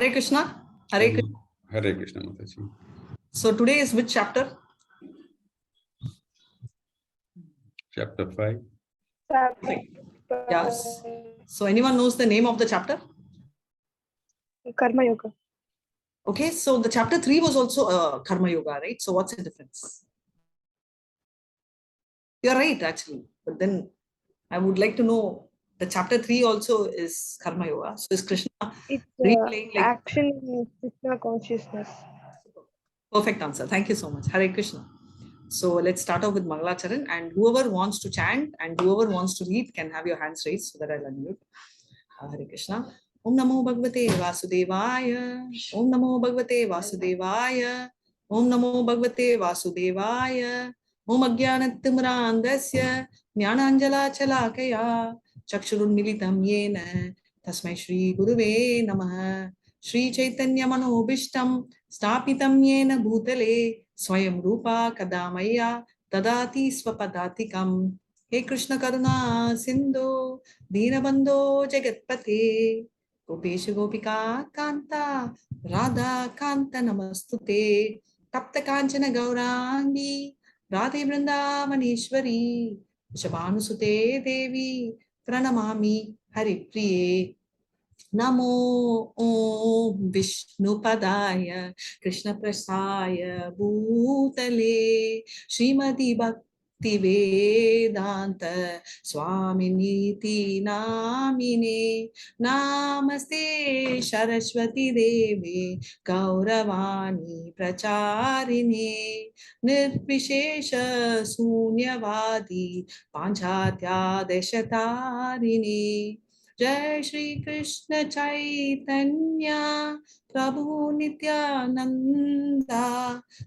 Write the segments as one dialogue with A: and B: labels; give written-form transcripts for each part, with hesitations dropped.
A: Hare Krishna. Hare Krishna.
B: Hare Krishna, Mataji.
A: So today is which chapter?
B: Chapter 5.
A: Yes. So anyone knows the name of the chapter?
C: Karma Yoga.
A: Okay, so the chapter 3 was also Karma Yoga, right? So what's the difference? You're right, actually. But then I would like to know the chapter 3 also is Karma Yoga. So is Krishna
C: It's
A: replaying like
C: action in Krishna consciousness.
A: Perfect answer. Thank you so much. Hare Krishna. So let's start off with Mangalacharan, and whoever wants to chant and whoever wants to read can have your hands raised so that I'll unmute. Hare Krishna. Om Namo Bhagavate Vasudevaya. Om Namo Bhagavate Vasudevaya. Om Namo Bhagavate Vasudevaya. Om Ajnanatimrandasya Jnananjala Chalakaya Chakshurun Militam Yena Tasmai Shri Guruve Namaha Shri Chaitanya Manobishtam Stapitam Yena Bhutale Swayam Rupa Kadamaya Tadati Swapadatikam. He Krishna Karuna Sindhu Dinabandho Jagatpate Gopesha Gopika Kanta Radha Kanta Namastute Tapta Kanchana Gaurangi Radhe Vrindavaneshwari Shabhanusute Devi Pranamami Haripriye Namo Om Vishnu Padaya Krishna Prasaya Bhutale Srimati Bhakti Vedanta Swaminiti Namine Namaste Saraswati Devi Gauravani Pracharine Nirvishesha Sunyavadi Panchadya Deshatarine Jai Shri Krishna Chaitanya Prabhu Nityananda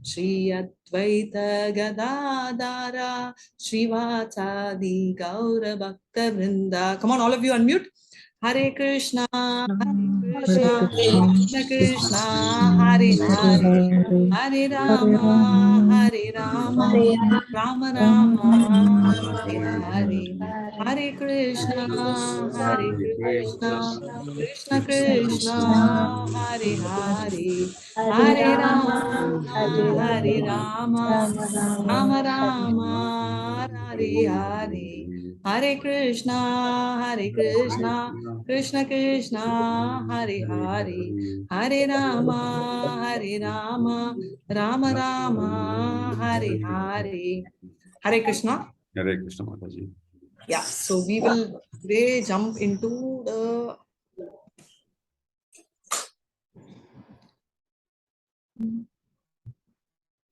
A: Shri Advaita Gadadara Srivatadi Gaura Bhakta Vrinda. Come on, all of you unmute. Hare Krishna, Hare Krishna, Krishna Krishna, Hare Hare, Hare Rama, Hare Rama, Rama Rama, Hare Hare. Hare Krishna, Hare Krishna, Krishna Krishna, Hare Hare, Hare Rama, Hare Rama, Rama Rama, Hare Hare. Hare Krishna, Krishna Krishna, Hare Hare, Hare Rama, Rama Rama, Hare Hare. Hare Krishna.
B: Hare Krishna, Mataji.
A: Yeah, so we will today jump into the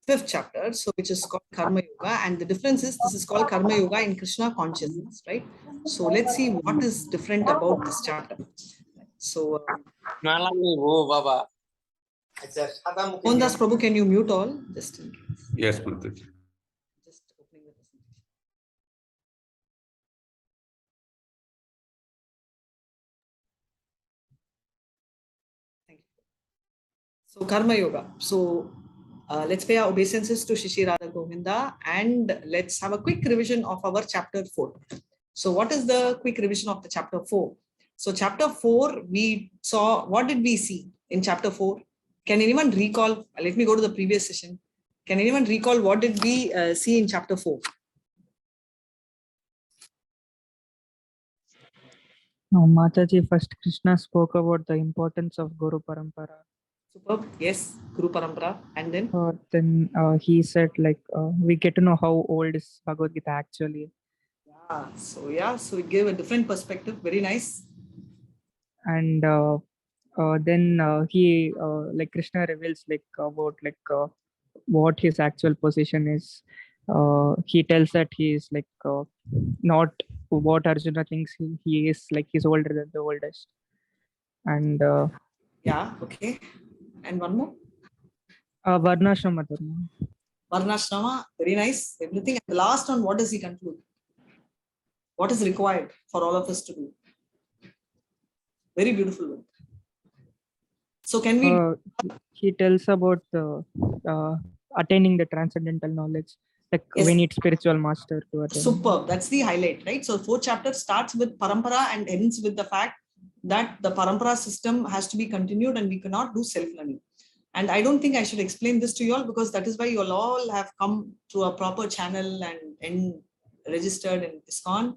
A: fifth chapter, so which is called Karma Yoga, and the difference is this is called Karma Yoga in Krishna consciousness, right? So let's see what is different about this chapter. So, Ondas Prabhu, can you mute all? Just in case.
B: Yes, Mataji.
A: Just opening the presentation. Thank you. So Karma Yoga. So let's pay our obeisances to Shishi Radha Govinda and let's have a quick revision of our chapter 4. So what is the quick revision of the chapter 4? So chapter 4, we saw, what did we see in chapter 4? Can anyone recall? Let me go to the previous session. Can anyone recall what did we see in chapter 4?
D: No, Mataji, first Krishna spoke about the importance of Guru Parampara.
A: Superb. Yes, Guru Parampara. And then?
D: Then he said, like, we get to know how old is Bhagavad Gita actually.
A: Yeah, so it gave a different perspective. Very nice.
D: And then he, like, Krishna reveals, like, about, like, what his actual position is. He tells that he is, like, not what Arjuna thinks he is, like, he's older than the oldest. And
A: yeah, okay. And one more?
D: Varnashrama Dharma.
A: Varnashrama, very nice. Everything. And the last one, what does he conclude? What is required for all of us to do? Very beautiful one. So can we...
D: he tells about attaining the transcendental knowledge. Like, yes, we need spiritual master to attain.
A: Superb. That's the highlight, right? So fourth chapter starts with parampara and ends with the fact that the parampara system has to be continued and we cannot do self-learning. And I don't think I should explain this to you all, because that is why you all have come to a proper channel and registered in ISKCON,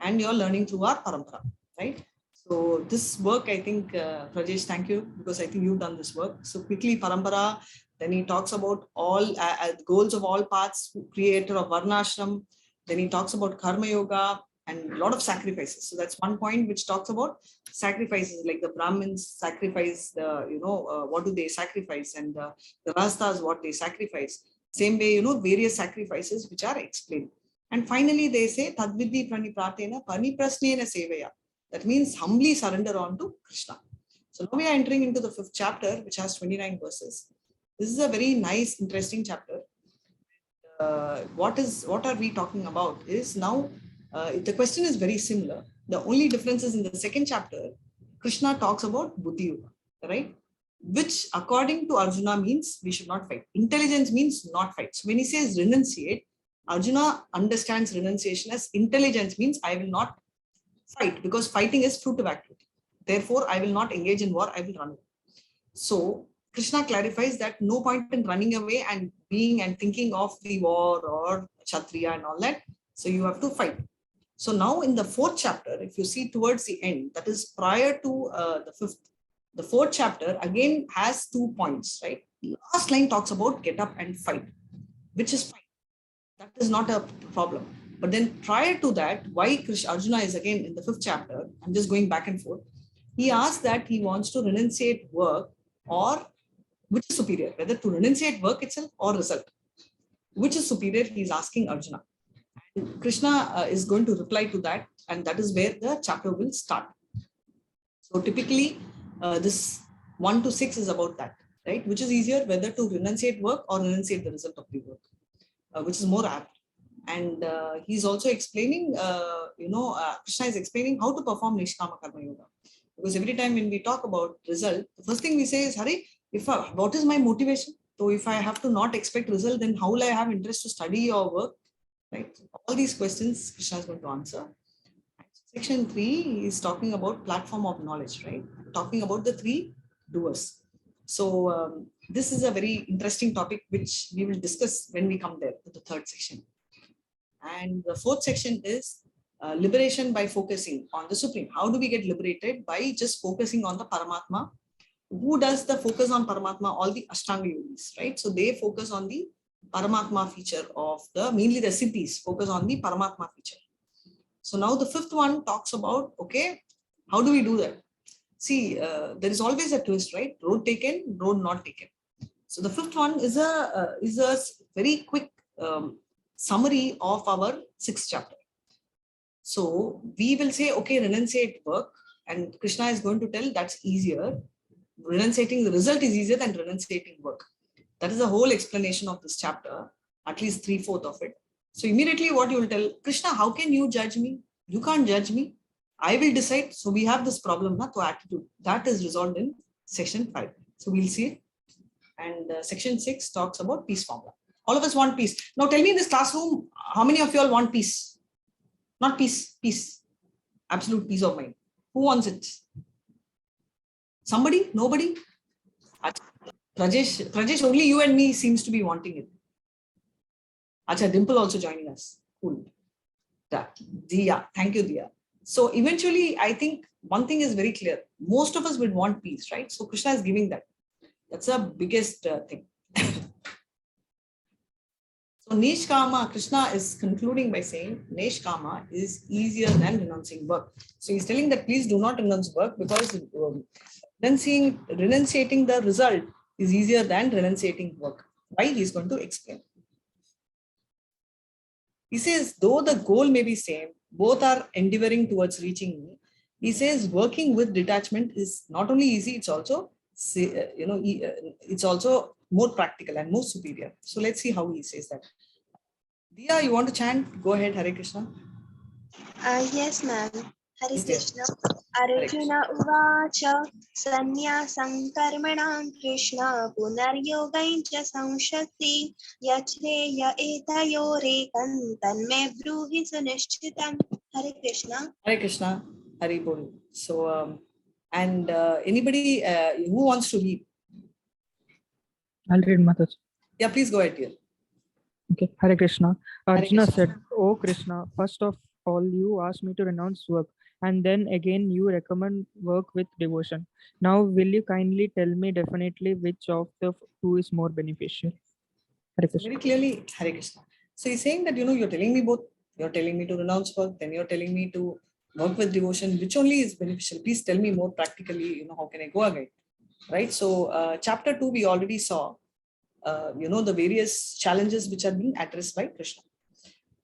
A: and you're learning through our parampara, right? So this work, I think, Prajesh, thank you, because I think you've done this work. So quickly, parampara, then he talks about all goals of all paths, creator of Varnashram. Then he talks about Karma Yoga and a lot of sacrifices. So that's one point which talks about sacrifices, like the Brahmins sacrifice the, what do they sacrifice, and the Rastas, what they sacrifice. Same way, various sacrifices which are explained. And finally, they say, Tadvidhi pranipratena paniprasnena sevaya. That means humbly surrender on to Krishna. So now we are entering into the 5th chapter, which has 29 verses. This is a very nice, interesting chapter. What are we talking about is now, the question is very similar. The only difference is in the 2nd chapter, Krishna talks about Buddhi Yoga, right? Which according to Arjuna means we should not fight. Intelligence means not fight. So when he says renunciate, Arjuna understands renunciation as intelligence means I will not fight, because fighting is fruitive activity. Therefore, I will not engage in war, I will run away. So Krishna clarifies that no point in running away and being and thinking of the war or Kshatriya and all that. So you have to fight. So now in the 4th chapter, if you see towards the end, that is prior to the 5th, the 4th chapter again has 2 points, right? Last line talks about get up and fight, which is fine. That is not a problem. But then prior to that, why Arjuna is again in the 5th chapter, I'm just going back and forth. He asks that he wants to renunciate work, or which is superior, whether to renunciate work itself or result. Which is superior, he's asking Arjuna. And Krishna is going to reply to that, and that is where the chapter will start. So typically, this 1 to 6 is about that, right? Which is easier, whether to renunciate work or renunciate the result of the work, which is more apt. And he's also explaining, Krishna is explaining how to perform Nishkama Karma Yoga. Because every time when we talk about result, the first thing we say is, Hari, what is my motivation? So if I have to not expect result, then how will I have interest to study or work? Right? All these questions Krishna is going to answer. Section 3 is talking about platform of knowledge, right? Talking about the 3 doers. So this is a very interesting topic which we will discuss when we come there to the 3rd section. And the 4th section is liberation by focusing on the Supreme. How do we get liberated? By just focusing on the Paramatma. Who does the focus on Paramatma? All the Astanga Yogis, right? So they focus on the Paramatma feature of mainly the Siddhis focus on the Paramatma feature. So now the 5th one talks about, okay, how do we do that? See, there is always a twist, right? Road taken, road not taken. So the 5th one is a very quick summary of our 6th chapter. So we will say, okay, renunciate work, and Krishna is going to tell that's easier. Renunciating the result is easier than renunciating work. That is the whole explanation of this chapter, at least 3/4 of it. So immediately what you will tell, Krishna, how can you judge me? You can't judge me. I will decide. So we have this problem, to attitude. That is resolved in section 5. So we'll see it. And section 6 talks about peace formula. All of us want peace. Now tell me in this classroom, how many of you all want peace? Not peace, peace. Absolute peace of mind. Who wants it? Somebody? Nobody? Rajesh, only you and me seems to be wanting it. Acha, Dimple also joining us. Cool. Diya, thank you, Diya. So eventually, I think one thing is very clear. Most of us would want peace, right? So Krishna is giving that. That's the biggest thing. So Nishkama, Krishna is concluding by saying Nishkama is easier than renouncing work. So he's telling that please do not renounce work, because renunciating the result is easier than renunciating work. Why? He's going to explain. He says, though the goal may be same, both are endeavoring towards reaching me. He says working with detachment is not only easy, it's also, it's also more practical and more superior. So let's see how he says that. Diya, you want to chant? Go ahead, Hare Krishna.
E: Yes, ma'am. Hare
A: Yes, yes.
E: Krishna. Arjuna uvacha sannyasaṁ karmaणां Krishna punaryogaincha samshati yachreya etayorekam tanme bruhi sunishchitam. Hare Krishna.
A: Hare Krishna. Hari Bol. So And anybody who wants to read?
D: I'll read, Mataji.
A: Yeah, please go ahead, dear.
D: Okay, Hare Krishna. Arjuna
A: Krishna.
D: said, "Oh Krishna, first of all, you asked me to renounce work, and then again you recommend work with devotion. Now, will you kindly tell me definitely which of the two is more beneficial?" Hare
A: So
D: Krishna.
A: very clearly, Hare Krishna. So he's saying that, you're telling me both. You're telling me to renounce work, then you're telling me to work with devotion. Which only is beneficial? Please tell me more practically, how can I go again? Right? So chapter 2, we already saw, the various challenges which are being addressed by Krishna.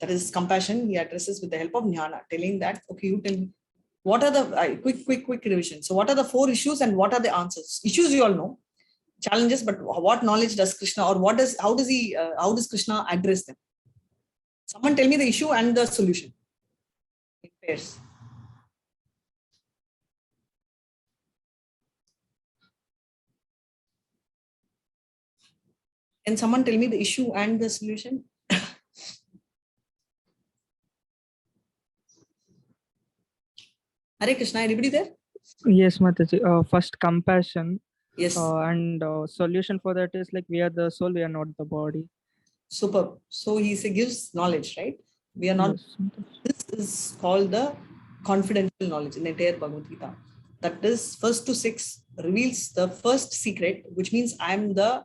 A: That is compassion. He addresses with the help of jnana, telling that, okay, you tell me, what are the, quick revision. So what are the 4 issues and what are the answers? Issues you all know, challenges, but what knowledge does Krishna, or how does Krishna address them? Someone tell me the issue and the solution in pairs. Can someone tell me the issue and the solution? Hare Krishna, anybody there?
D: Yes, Mataji. First, compassion.
A: Yes.
D: And solution for that is like we are the soul, we are not the body.
A: Superb. So he gives knowledge, right? We are not.
D: Yes.
A: This is called the confidential knowledge in the entire Bhagavad Gita. That is 1 to 6 reveals the first secret, which means I am the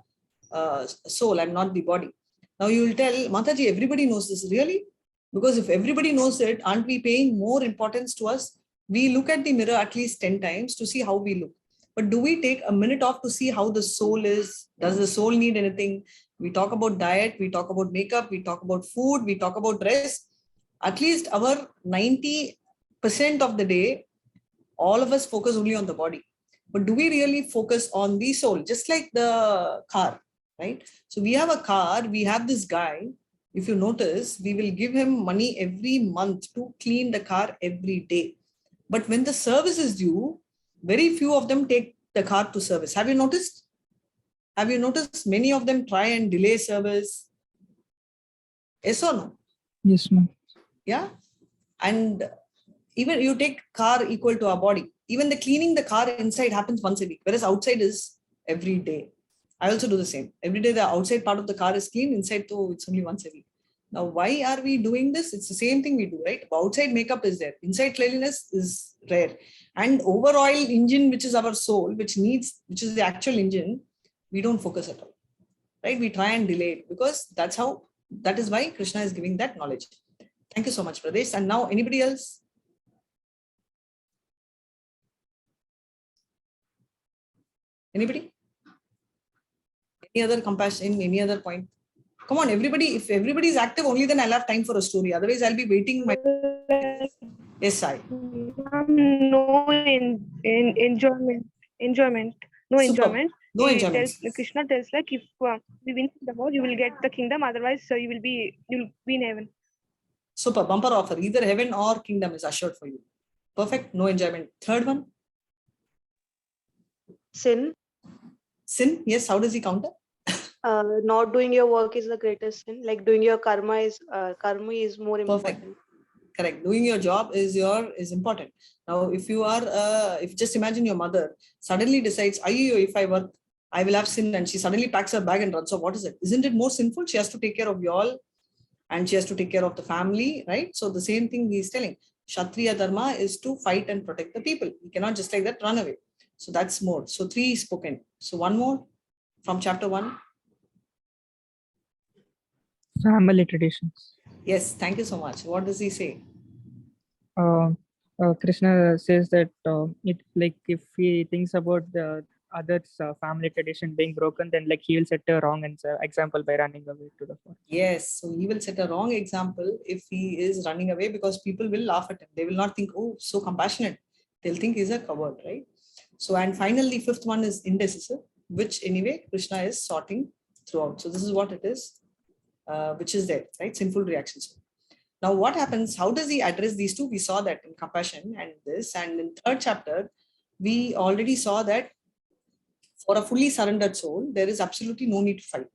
A: soul, I'm not the body. Now you will tell, Mataji, everybody knows this. Really? Because if everybody knows it, aren't we paying more importance to us? We look at the mirror at least 10 times to see how we look. But do we take a minute off to see how the soul is? Does the soul need anything? We talk about diet, we talk about makeup, we talk about food, we talk about dress. At least our 90% of the day, all of us focus only on the body. But do we really focus on the soul? Just like the car, right? So we have a car, we have this guy. If you notice, we will give him money every month to clean the car every day. But when the service is due, very few of them take the car to service. Have you noticed? Have you noticed many of them try and delay service? Yes or no?
D: Yes, ma'am.
A: Yeah. And even you take car equal to our body. Even the cleaning the car inside happens once a week, whereas outside is every day. I also do the same. Every day the outside part of the car is clean, inside though it's only once a week. Now, why are we doing this? It's the same thing we do, right? Outside makeup is there. Inside cleanliness is rare. And overall engine, which is our soul, which is the actual engine, we don't focus at all, right? We try and delay it because that is why Krishna is giving that knowledge. Thank you so much, Pradesh. And now anybody else? Anybody? Any other compassion, any other point? Come on, everybody. If everybody is active, only then I'll have time for a story. Otherwise, I'll be waiting. Yes, I.
C: No enjoyment. No
A: Superb.
C: enjoyment.
A: No
C: He
A: enjoyment.
C: Krishna tells like if we win the war, you will get the kingdom. Otherwise, you'll be in heaven.
A: Super. Bumper offer. Either heaven or kingdom is assured for you. Perfect. No enjoyment. Third one.
F: Sin.
A: Sin. Yes. How does he counter?
F: Not doing your work is the greatest sin. Like doing your karma is more important.
A: Perfect. Correct. Doing your job is important. Now, if you are, if just imagine your mother suddenly decides, if I work, I will have sin, and she suddenly packs her bag and runs. So what is it? Isn't it more sinful? She has to take care of you all, and she has to take care of the family, right? So the same thing he is telling. Kshatriya Dharma is to fight and protect the people. You cannot just like that run away. So that's more. So 3 is spoken. So one more from chapter 1.
D: Family traditions.
A: Yes, thank you so much. What does he say?
D: Krishna says that it like if he thinks about the others' family tradition being broken, then like he will set a wrong example by running away to the forest.
A: Yes, so he will set a wrong example if he is running away, because people will laugh at him. They will not think, oh, so compassionate. They'll think he's a coward, right? So, and finally, 5th one is indecisive, which anyway Krishna is sorting throughout. So this is what it is, which is there, right? Sinful reactions. Now, what happens? How does he address these two? We saw that in compassion and this, and in 3rd chapter, we already saw that for a fully surrendered soul, there is absolutely no need to fight,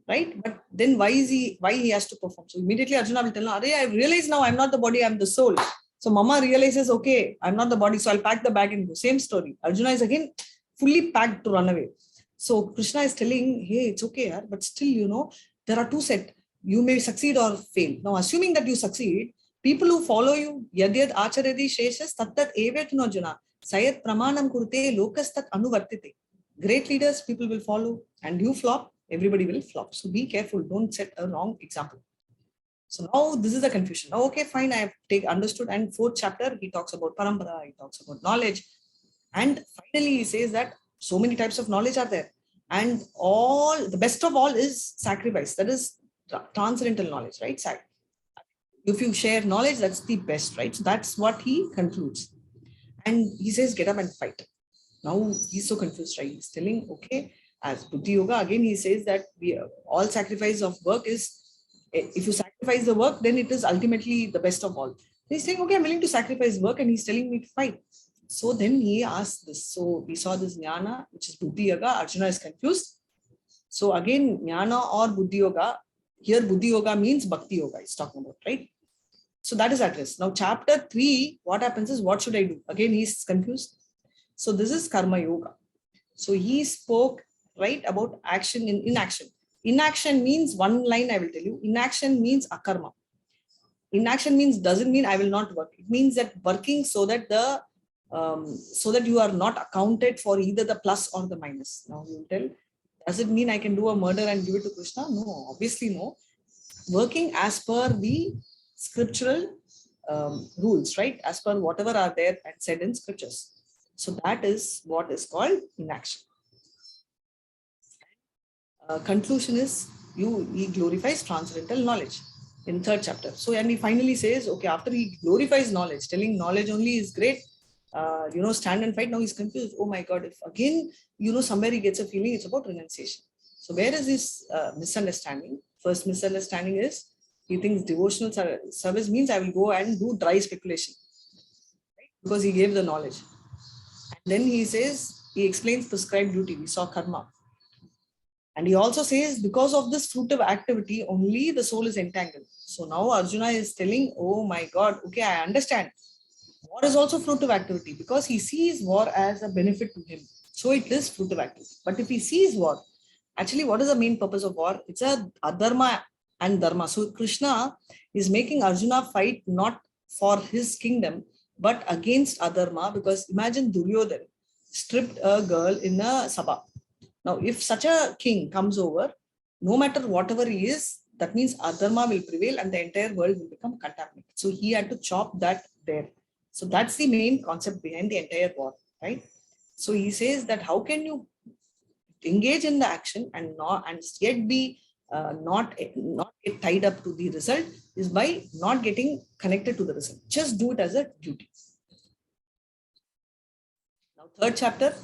A: right? But then why he has to perform? So immediately Arjuna will tell him, I realize now I'm not the body, I'm the soul. So Mama realizes, okay, I'm not the body, so I'll pack the bag and go. Same story. Arjuna is again fully packed to run away. So Krishna is telling, hey, it's okay, but still, there are two sets. You may succeed or fail. Now, assuming that you succeed, people who follow you, yadyad acharadi sheshas tattat evetno jana, sayat pramanam kurte lokas tat anuvartite. Great leaders, people will follow, and you flop, everybody will flop. So be careful, don't set a wrong example. So now this is the confusion. Now, okay, fine, I have understood. And fourth chapter, he talks about parampara, he talks about knowledge. And finally, he says that so many types of knowledge are there. And the best of all is sacrifice. That is transcendental knowledge, right? If you share knowledge, that's the best, right? So that's what he concludes. And he says, get up and fight. Now he's so confused, right? He's telling, okay, as Buddhi Yoga, again, he says that all sacrifice of work is, if you sacrifice the work, then it is ultimately the best of all. He's saying, okay, I'm willing to sacrifice work, and he's telling me to fight. So then he asked this. So we saw this jnana, which is Buddhi Yoga. Arjuna is confused. So again, jnana or Buddhi Yoga. Here, Buddhi Yoga means Bhakti Yoga. He's talking about, right? So that is addressed. Now, chapter 3, what happens is, what should I do? Again, he's confused. So this is Karma Yoga. So he spoke, right, about action in inaction. Inaction means, one line I will tell you, inaction means akarma. Inaction means, doesn't mean I will not work. It means that working so that you are not accounted for either the plus or the minus. Now you will tell, does it mean I can do a murder and give it to Krishna? No, obviously no. Working as per the scriptural rules, right? As per whatever are there and said in scriptures. So that is what is called inaction. Conclusion is, he glorifies transcendental knowledge in third chapter. So, and he finally says, okay, after he glorifies knowledge, telling knowledge only is great, stand and fight. Now he's confused. Oh my God, if again, somewhere he gets a feeling it's about renunciation. So where is this misunderstanding? First misunderstanding is, he thinks devotional service means I will go and do dry speculation, right? Because he gave the knowledge. And then he says, he explains prescribed duty. We saw karma. And he also says, because of this fruitive activity, only the soul is entangled. So now Arjuna is telling, oh my God, okay, I understand. War is also fruitive activity, because he sees war as a benefit to him. So it is fruitive activity. But if he sees war, actually, what is the main purpose of war? It's a adharma and dharma. So Krishna is making Arjuna fight not for his kingdom, but against adharma, because imagine Duryodhana stripped a girl in a sabha. Now, if such a king comes over, no matter whatever he is, that means adharma will prevail and the entire world will become contaminated. So he had to chop that there. So that's the main concept behind the entire war, right? So he says that how can you engage in the action and yet be not get tied up to the result, is by not getting connected to the result. Just do it as a duty. Now, third chapter,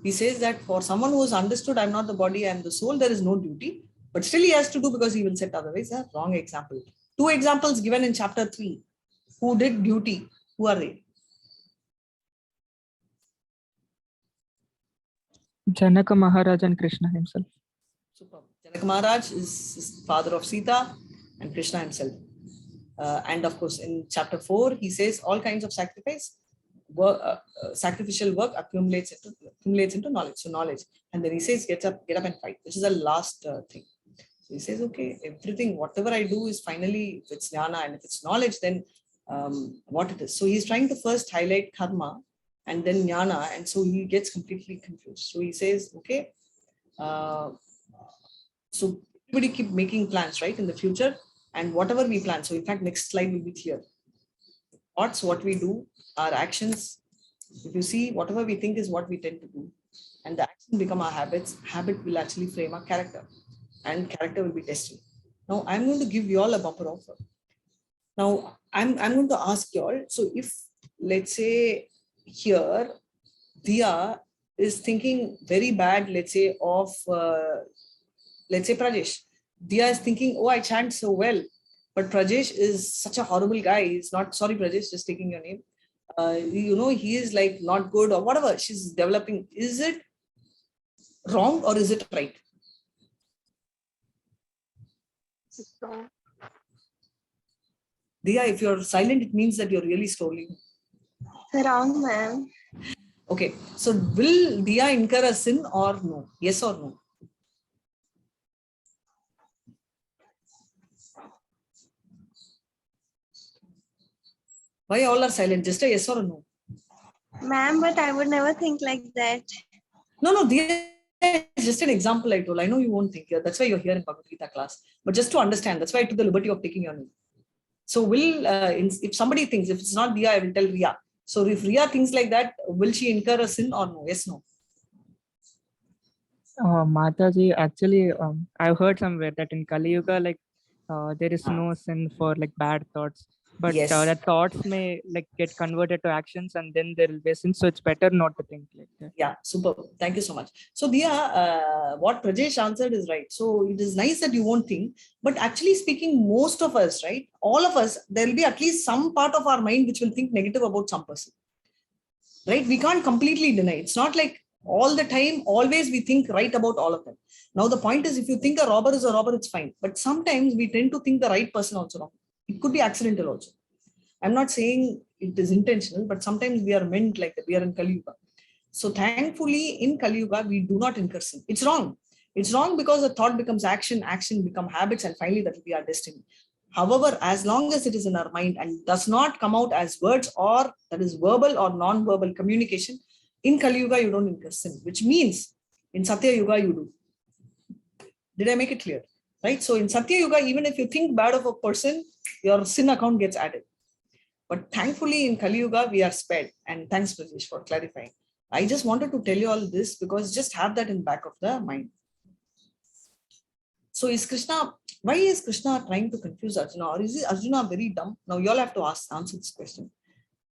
A: he says that for someone who has understood I'm not the body, I am the soul, there is no duty, but still he has to do because he will set otherwise a wrong example. Two examples given in chapter 3. Who did duty? Who are they?
D: Janaka Maharaj and Krishna himself.
A: Super. Janaka Maharaj is father of Sita and Krishna himself. And of course, in chapter 4, he says all kinds of sacrificial work accumulates into knowledge. So knowledge. And then he says, get up and fight, which is the last thing. So he says, okay, everything, whatever I do is finally, if it's jnana and if it's knowledge, then what it is. So he's trying to first highlight karma and then jnana. And so he gets completely confused. So he says, okay, so everybody keep making plans, right, in the future, and whatever we plan. So in fact, next slide will be clear. Thoughts, what we do, our actions. If you see, whatever we think is what we tend to do, and the action become our habits. Habit will actually frame our character, and character will be destiny. Now, I'm going to give you all a bumper offer. Now, I'm going to ask you all. So if, let's say, here, Diya is thinking very bad, let's say, of, let's say, Prajesh. Diya is thinking, oh, I chant so well. But Prajesh is such a horrible guy. He's not, sorry, Prajesh, just taking your name. He is like not good or whatever she's developing. Is it wrong or is it right?
C: It's wrong.
A: Diya, if you're silent, it means that you're really scrolling.
E: Wrong, ma'am.
A: Okay, so will Diya incur a sin or no? Yes or no? Why all are silent? Just a yes or a no?
E: Ma'am, but I would never think like that.
A: No, Diya, it's just an example I told. I know you won't think. That's why you're here in Bhagavad-gita class. But just to understand, that's why I took the liberty of taking your name. So will, if somebody thinks, if it's not Diya, I will tell Riya. So if Riya thinks like that, will she incur a sin or no? Yes, no?
D: Mataji, actually, I've heard somewhere that in Kali Yuga, like there is no sin for like bad thoughts, but
A: Yes.
D: the thoughts may like get converted to actions, and then there will be a sin. So it's better not to think like that.
A: Yeah, super. Thank you so much. So Diya, what Prajesh answered is right. So it is nice that you won't think, but actually speaking, most of us, right, all of us, there will be at least some part of our mind which will think negative about some person. Right? We can't completely deny. It's not like all the time, always we think right about all of them. Now the point is, if you think a robber is a robber, it's fine. But sometimes we tend to think the right person also wrong. It could be accidental also. I'm not saying it is intentional, but sometimes we are meant like that. We are in Kali Yuga. So thankfully, in Kali Yuga, we do not incur sin. It's wrong. It's wrong because the thought becomes action, action become habits, and finally that will be our destiny. However, as long as it is in our mind and does not come out as words, or that is verbal or non-verbal communication, in Kali Yuga, you don't incur sin, which means in Satya Yuga, you do. Did I make it clear? Right? So in Satya Yuga, even if you think bad of a person, your sin account gets added. But thankfully, in Kali Yuga, we are spared. And thanks, Prajesh, for clarifying. I just wanted to tell you all this because just have that in back of the mind. So why is Krishna trying to confuse Arjuna, or is Arjuna very answer this question.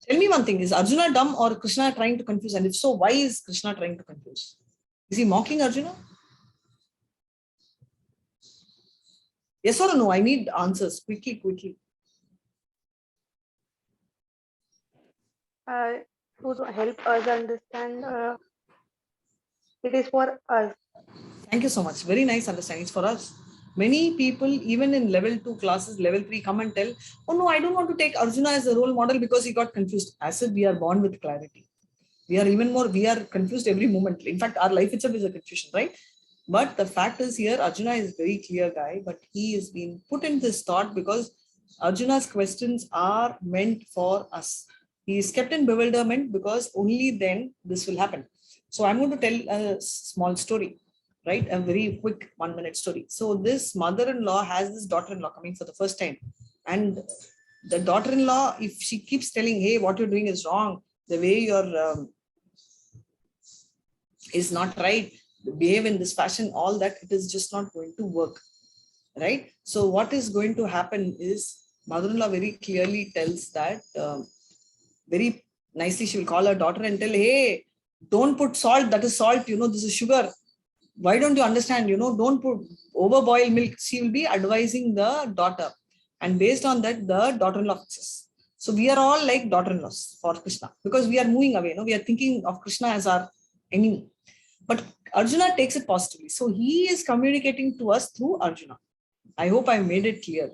A: Tell me one thing, is Arjuna dumb or Krishna trying to confuse? And if so, why is Krishna trying to confuse? Is he mocking Arjuna? Yes or no? I need answers quickly.
F: To help us understand, it is for us.
A: Thank you so much. Very nice understanding. It's for us. Many people, even in level 2 classes, level 3, come and tell, oh no, I don't want to take Arjuna as a role model because he got confused. I said, we are born with clarity. We are confused every moment. In fact, our life itself is a confusion, right? But the fact is here, Arjuna is a very clear guy, but he is being put in this thought because Arjuna's questions are meant for us. He is kept in bewilderment because only then this will happen. So I'm going to tell a small story, right? A very quick 1-minute story. So this mother-in-law has this daughter-in-law coming for the first time. And the daughter-in-law, if she keeps telling, hey, what you're doing is wrong, the way you're is not right, behave in this fashion, all that, it is just not going to work, right? So what is going to happen is mother-in-law very clearly tells that, very nicely, she will call her daughter and tell, hey, don't put salt, that is salt, this is sugar. Why don't you understand, don't put overboil milk. She will be advising the daughter. And based on that, the daughter-in-law fixes. So we are all like daughter-in-laws for Krishna because we are moving away. We are thinking of Krishna as our enemy. But Arjuna takes it positively. So he is communicating to us through Arjuna. I hope I made it clear.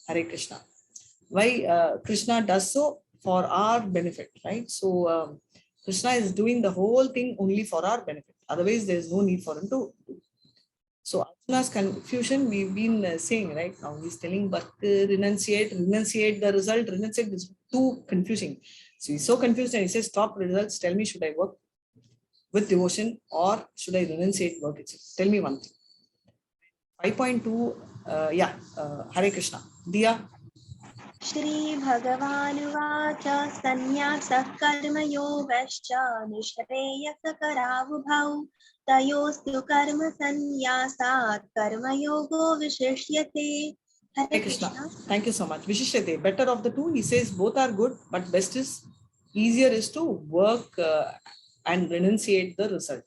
A: Hare Krishna. Why Krishna does so? For our benefit, right? So Krishna is doing the whole thing only for our benefit. Otherwise, there is no need for him to do. So Arjuna's confusion, we've been saying right now, he's telling, but renunciate the result, renunciate is too confusing. So he's so confused and he says, stop results, tell me, should I work with devotion or should I renunciate work itself? Tell me one thing. 5.2, Hare Krishna. Diya.
E: Shri Bhagavanuvāca Sannyasa Karma Yogascha Nishkama Karma Tayostu Karma-Sannyasa Karma Yoga Vishishyate. Hare Krishna.
A: Thank you so much. Vishishyate, better of the two. He says both are good, but easier is to work and renunciate the result.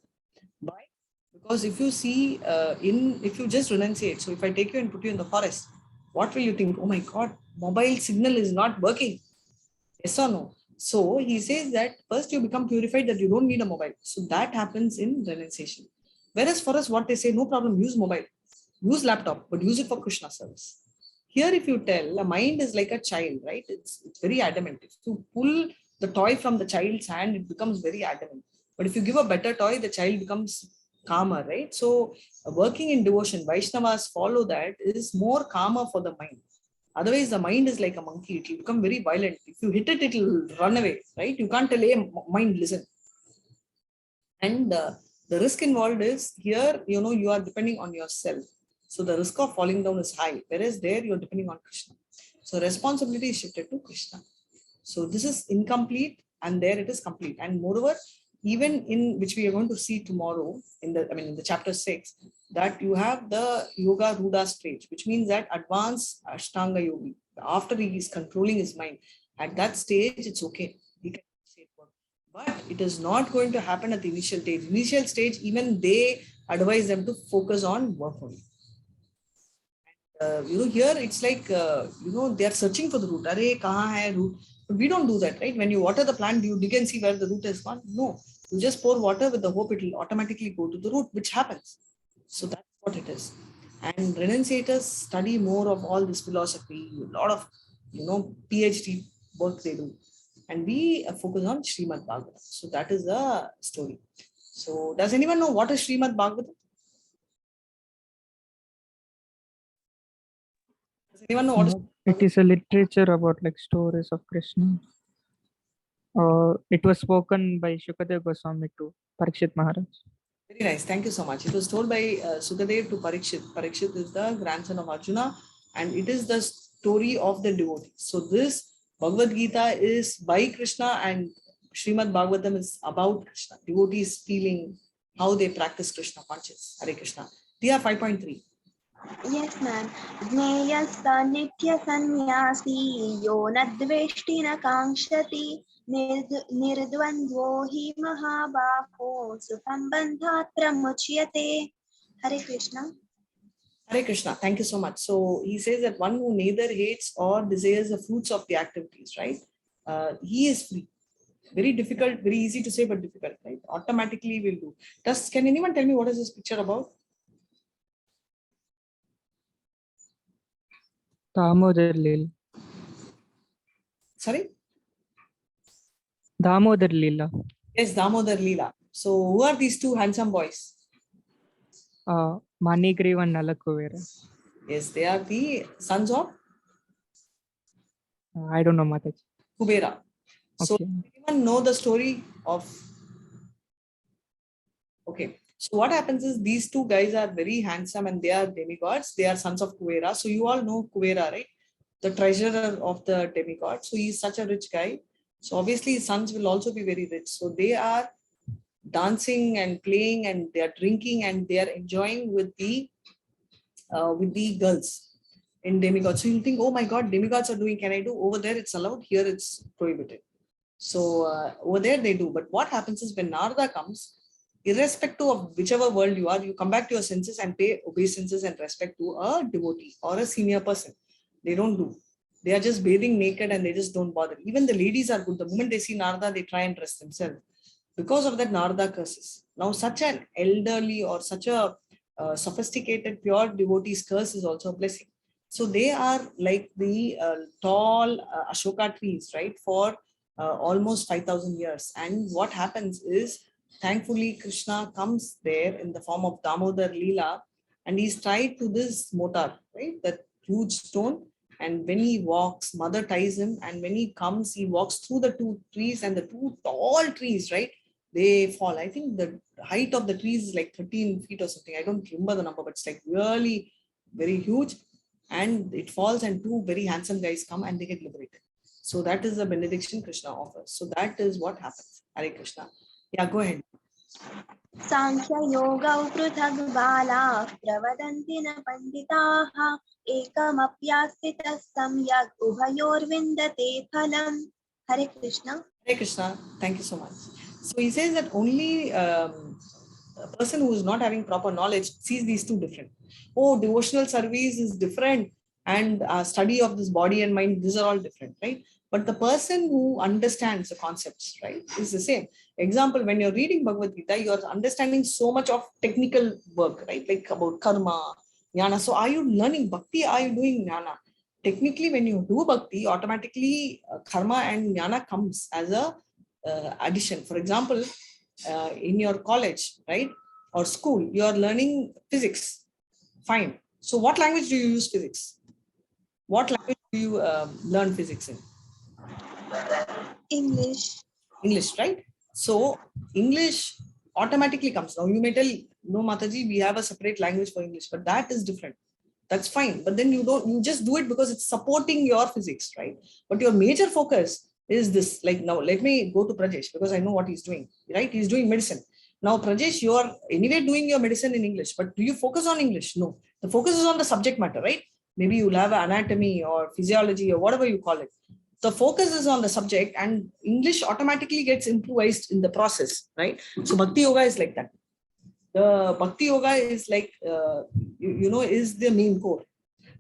A: Why? Because if you see, if you just renunciate, so if I take you and put you in the forest, what will you think? Oh my God, mobile signal is not working. Yes or no? So he says that first you become purified that you don't need a mobile. So that happens in renunciation. Whereas for us, what they say, no problem, use mobile, use laptop, but use it for Krishna service. Here, if you tell, a mind is like a child, right? It's very adamant. If you pull the toy from the child's hand, it becomes very adamant. But if you give a better toy, the child becomes calmer, right? So working in devotion, Vaishnavas follow that is more calmer for the mind. Otherwise, the mind is like a monkey. It will become very violent. If you hit it, it will run away, right? You can't tell a mind, listen. And the risk involved is here, you are depending on yourself. So the risk of falling down is high, whereas there you're depending on Krishna. So responsibility is shifted to Krishna. So this is incomplete and there it is complete. And moreover, even in which we are going to see tomorrow in the chapter 6, that you have the yoga ruda stage, which means that advanced Astanga Yoga, after he is controlling his mind, at that stage, it's okay. He can say it work. But it is not going to happen at the initial stage. Initial stage, even they advise them to focus on work only. Here it's like, they are searching for the root. Arey, kahan hai root? But we don't do that, right? When you water the plant, do you dig and see where the root has gone? No. You just pour water with the hope it will automatically go to the root, which happens. So that's what it is. And renunciators study more of all this philosophy, a lot of, PhD work they do. And we focus on Srimad Bhagavatam. So that is the story. So does anyone know what is Srimad Bhagavatam? Does anyone know what is?
D: It is a literature about like stories of Krishna. It was spoken by Shukadeva Goswami to Parikshit Maharaj.
A: Very nice. Thank you so much. It was told by Sukadev to Parikshit. Parikshit is the grandson of Arjuna, and it is the story of the devotees. So this Bhagavad Gita is by Krishna, and Srimad Bhagavatam is about Krishna. Devotees feeling how they practice Krishna conscious. Hare Krishna. Tia 5.3.
E: Yes, ma'am. Jneyasta nitya sannyasi yo nadveshti na kankshati nirdvandvo hi mahabhako sufambandhat pramuchyate. Hare Krishna.
A: Hare Krishna. Thank you so much. So he says that one who neither hates or desires the fruits of the activities, right? He is free. Very difficult, very easy to say, but difficult, right? Automatically will do. Can anyone tell me what is this picture about?
D: Damodar Leela.
A: Sorry?
D: Damodar Leela.
A: Yes, Damodar Leela. So who are these two handsome boys?
D: Manigriva and Nalakuvera.
A: Yes, they are the sons of
D: I don't know Mataji.
A: Kubera. So
D: Okay.
A: anyone know the story of? Okay. So what happens is these two guys are very handsome and they are demigods. They are sons of Kubera. So you all know Kubera, right? The treasurer of the demigod. So he's such a rich guy. So obviously his sons will also be very rich. So they are dancing and playing and they are drinking and they are enjoying with the girls in demigods. So you think, oh my God, demigods are doing, can I do? Over there it's allowed, here it's prohibited. So over there they do. But what happens is when Narada comes, irrespective of whichever world you are, you come back to your senses and pay obeisances and respect to a devotee or a senior person. They don't do. They are just bathing naked and they just don't bother. Even the ladies are good. The moment they see Narada, they try and dress themselves. Because of that, Narada curses. Now, such an elderly or such a sophisticated, pure devotee's curse is also a blessing. So they are like the tall Ashoka trees, right, for almost 5,000 years. And what happens is, thankfully, Krishna comes there in the form of Damodar Leela, and he's tied to this motar, right, that huge stone. And when he walks, mother ties him, and when he comes, he walks through the two trees, and the two tall trees, right, they fall. I think the height of the trees is like 13 feet or something. I don't remember the number, but it's like really very huge. And it falls, and two very handsome guys come and they get liberated. So that is the benediction Krishna offers. So that is what happens. Hare Krishna. Yeah, go ahead.
E: Sankhya yoga pruthag bala pravadanti na panditaha ekamapyasita samyak ubhayor vindate phalam. Hare Krishna.
A: Hare Krishna. Thank you so much. So he says that only a person who is not having proper knowledge sees these two different. Oh, devotional service is different, and study of this body and mind, these are all different, right? But the person who understands the concepts, right, is the same. Example, when you're reading Bhagavad Gita, you're understanding so much of technical work, right? Like about karma, jnana. So are you learning bhakti? Are you doing jnana? technically when you do bhakti, automatically karma and jnana comes as a addition. For example, in your college, right, or school, you are learning physics. Fine. So what language do you use physics? What language do you learn physics in?
E: English.
A: English, right? So English automatically comes. Now you may tell, no, Mataji, we have a separate language for English, but that is different. That's fine. But then you just do it because it's supporting your physics, right? But your major focus is this. Like now, let me go to Prajesh because I know what he's doing, right? He's doing medicine. Now, Prajesh, you are anyway doing your medicine in English, but do you focus on English? No. The focus is on the subject matter, right? Maybe you'll have anatomy or physiology or whatever you call it. The focus is on the subject and English automatically gets improvised in the process, right? So Bhakti Yoga is like that. The Bhakti Yoga is like, is the main core.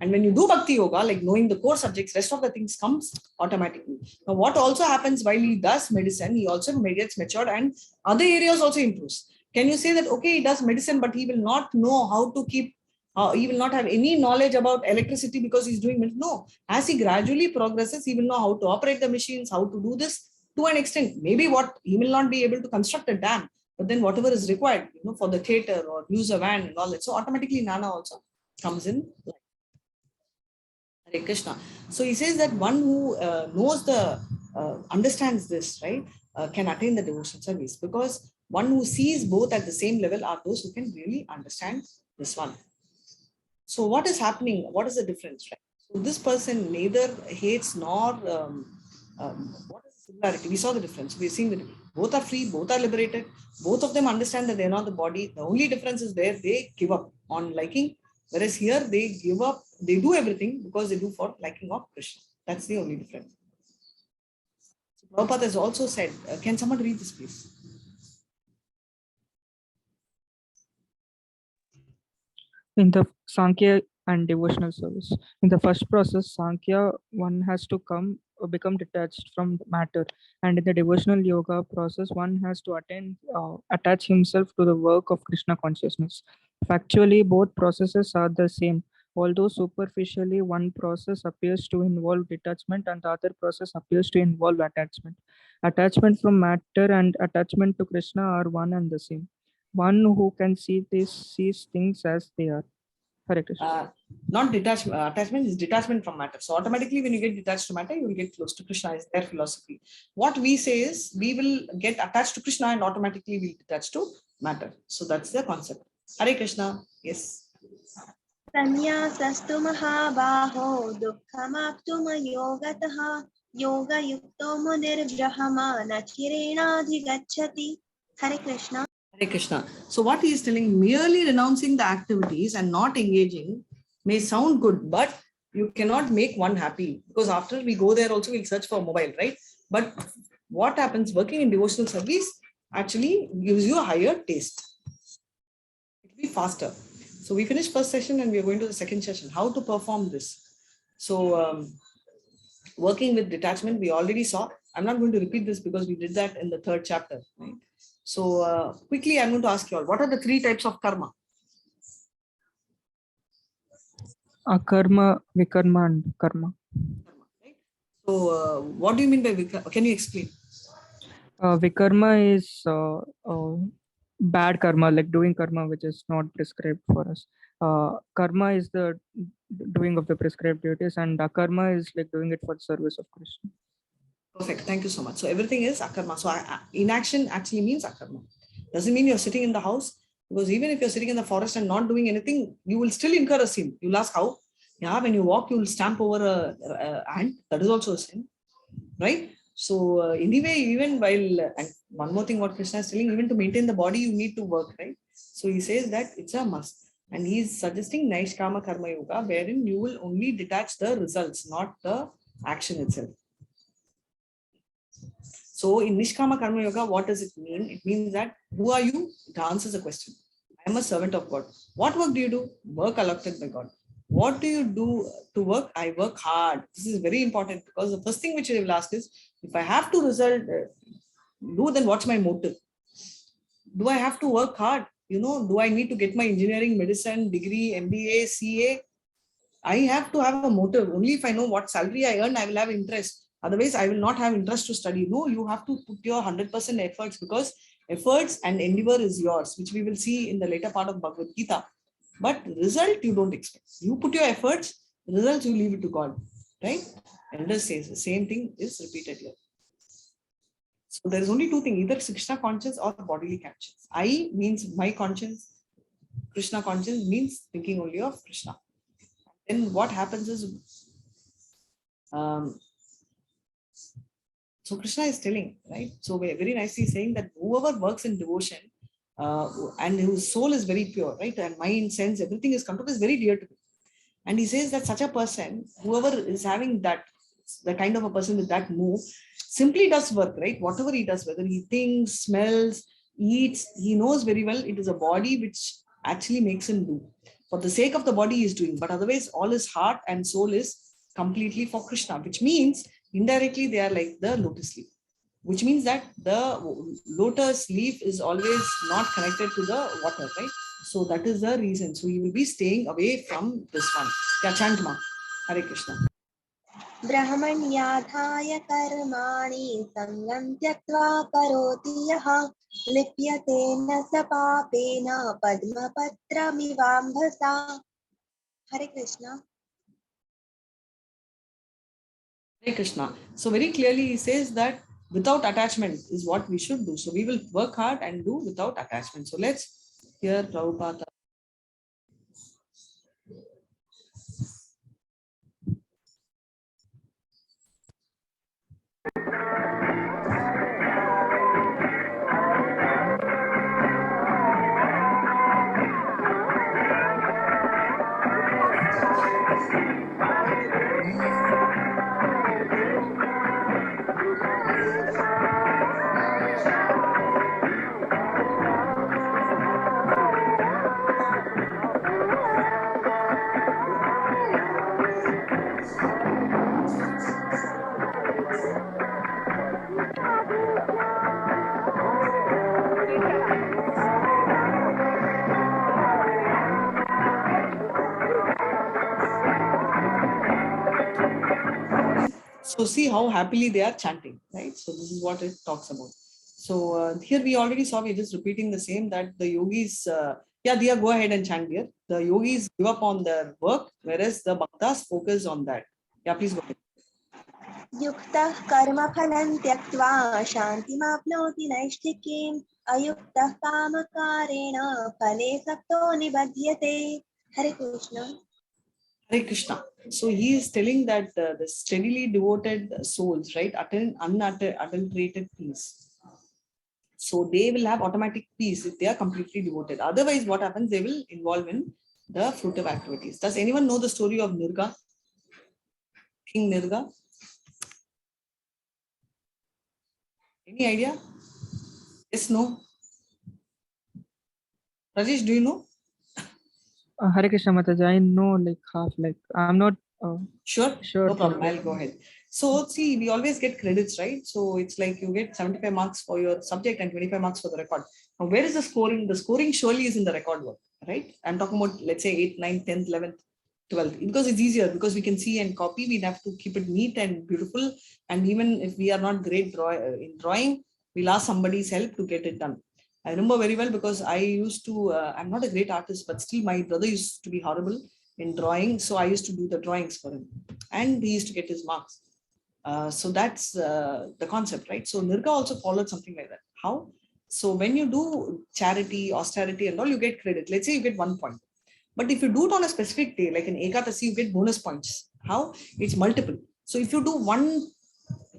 A: And when you do Bhakti Yoga, like knowing the core subjects, rest of the things comes automatically. Now, what also happens while he does medicine, he also gets matured and other areas also improves. Can you say that, okay, he does medicine, but he will not know how to keep, he will not have any knowledge about electricity because he's doing medicine? No, as he gradually progresses, he will know how to operate the machines, how to do this to an extent. Maybe what he will not be able to construct a dam, but then whatever is required, for the theater or use a van and all that. So automatically Nana also comes in. Hare Krishna. So he says that one who knows understands this, right, can attain the devotional service, because one who sees both at the same level are those who can really understand this one. So what is happening? What is the difference, right? So this person neither hates nor what is the similarity? We saw the difference. We've seen that both are free, both are liberated, both of them understand that they're not the body. The only difference is there they give up on liking, whereas here they give up, they do everything because they do for liking of Krishna. That's the only difference. So Prabhupada has also said, can someone read this please?
D: In the Sankhya and devotional service, in the first process, Sankhya, one has to become detached from matter, and in the devotional yoga process, one has to attach himself to the work of Krishna consciousness. Factually, both processes are the same, although superficially one process appears to involve detachment and the other process appears to involve attachment. Attachment from matter and attachment to Krishna are one and the same. One who can see this sees things as they are. Hare Krishna.
A: Not detachment. Attachment is detachment from matter. So automatically, when you get detached to matter, you will get close to Krishna. Is their philosophy. What we say is we will get attached to Krishna and automatically we detach to matter. So that's the concept. Hare Krishna. Yes.
E: Sannyasastu mahabaho dukkhamaptuma yogataha yoga yukto mudirbrahama nachirenadhigacchati. Hare Krishna.
A: Hare Krishna. So what he is telling, merely renouncing the activities and not engaging may sound good, but you cannot make one happy, because after we go there also we'll search for mobile, right? But what happens, working in devotional service actually gives you a higher taste. It will be faster. So we finished first session and we are going to the second session, how to perform this. So working with detachment, we already saw. I'm not going to repeat this because we did that in the third chapter, right? So quickly, I'm going to ask you all, what are the three types of karma?
D: Akarma, vikarma, and karma.
A: Right? So what do you mean by vikarma? Can you explain?
D: Vikarma is bad karma, like doing karma which is not prescribed for us. Karma is the doing of the prescribed duties, and akarma is like doing it for the service of Krishna.
A: Perfect. Thank you so much. So everything is akarma. So inaction actually means akarma. Doesn't mean you're sitting in the house, because even if you're sitting in the forest and not doing anything, you will still incur a sin. You'll ask how? Yeah, when you walk, you will stamp over a ant. That is also a sin, right? So anyway, even while, and one more thing what Krishna is telling, even to maintain the body, you need to work, right? So he says that it's a must. And he's suggesting Nishkama Karma Yoga, wherein you will only detach the results, not the action itself. So in Nishkama Karma Yoga, what does it mean? It means that, who are you? It answers the question. I am a servant of God. What work do you do? Work allotted by God. What do you do to work? I work hard. This is very important, because the first thing which they will ask is, if I have to do, then what's my motive? Do I have to work hard? Do I need to get my engineering, medicine, degree, MBA, CA? I have to have a motive. Only if I know what salary I earn, I will have interest. Otherwise, I will not have interest to study. No, you have to put your 100% efforts, because efforts and endeavor is yours, which we will see in the later part of Bhagavad Gita. But result you don't expect. You put your efforts, results you leave it to God. Right? Elder says the same thing is repeated here. So there is only two things, either Krishna conscience or bodily conscience. I means my conscience, Krishna conscience means thinking only of Krishna. Then what happens is, so Krishna is telling, right? So very nicely saying that whoever works in devotion and whose soul is very pure, right? And mind, sense, everything is controlled, is very dear to me. And he says that such a person, whoever is having that, the kind of a person with that move, simply does work, right? Whatever he does, whether he thinks, smells, eats, he knows very well it is a body which actually makes him do. For the sake of the body he is doing, but otherwise all his heart and soul is completely for Krishna, which means indirectly they are like the lotus leaf, which means that the lotus leaf is always not connected to the water, right? So that is the reason. So you will be staying away from this one. Yeah, chant ma. Hare Krishna.
E: ब्रह्मण्याधाय कर्माणि सङ्गं त्यक्त्वा करोति यः लिप्यते न स पापेन पद्मपत्रमिवाम्भसा. Hare Krishna.
A: Hare Krishna. So very clearly he says that without attachment is what we should do. So we will work hard and do without attachment. So let's hear Prabhupada. So see how happily they are chanting, right? So this is what it talks about. So here we already saw, we're just repeating the same, that the yogis, yeah, Diya, go ahead and chant here. The yogis give up on their work, whereas the bhaktas focus on that. Yeah, please go ahead.
E: युक्तः कर्मफलं त्यक्त्वा शान्तिमाप्नोति नैष्ठिकीम् अयुक्तः कामकारेण फले सक्तो निबध्यते. Hare Krishna.
A: Hare Krishna. So he is telling that the steadily devoted souls, right, attain unadulterated peace. So they will have automatic peace if they are completely devoted. Otherwise, what happens? They will involve in the fruitive activities. Does anyone know the story of Nirga? King Nirga? Any idea? Yes, no? Rajesh, do you know?
D: Hare Krishna Mataji, I know like half, like I'm not
A: Sure?
D: sure.
A: No problem. I'll go ahead. So see, we always get credits, right? So it's like you get 75 marks for your subject and 25 marks for the record. Now, where is the scoring? The scoring surely is in the record work, right? I'm talking about, let's say, 8th, 9th, 10th, 11th, 12th, because it's easier, because we can see and copy. We have to keep it neat and beautiful. And even if we are not great in drawing, we'll ask somebody's help to get it done. I remember very well, because I used to, I'm not a great artist, but still my brother used to be horrible in drawing. So I used to do the drawings for him and he used to get his marks. So that's the concept, right? So Nirga also followed something like that. How? So when you do charity, austerity and all, you get credit. Let's say you get 1 point. But if you do it on a specific day, like in Ekadasi, you get bonus points. How? It's multiple. So if you do one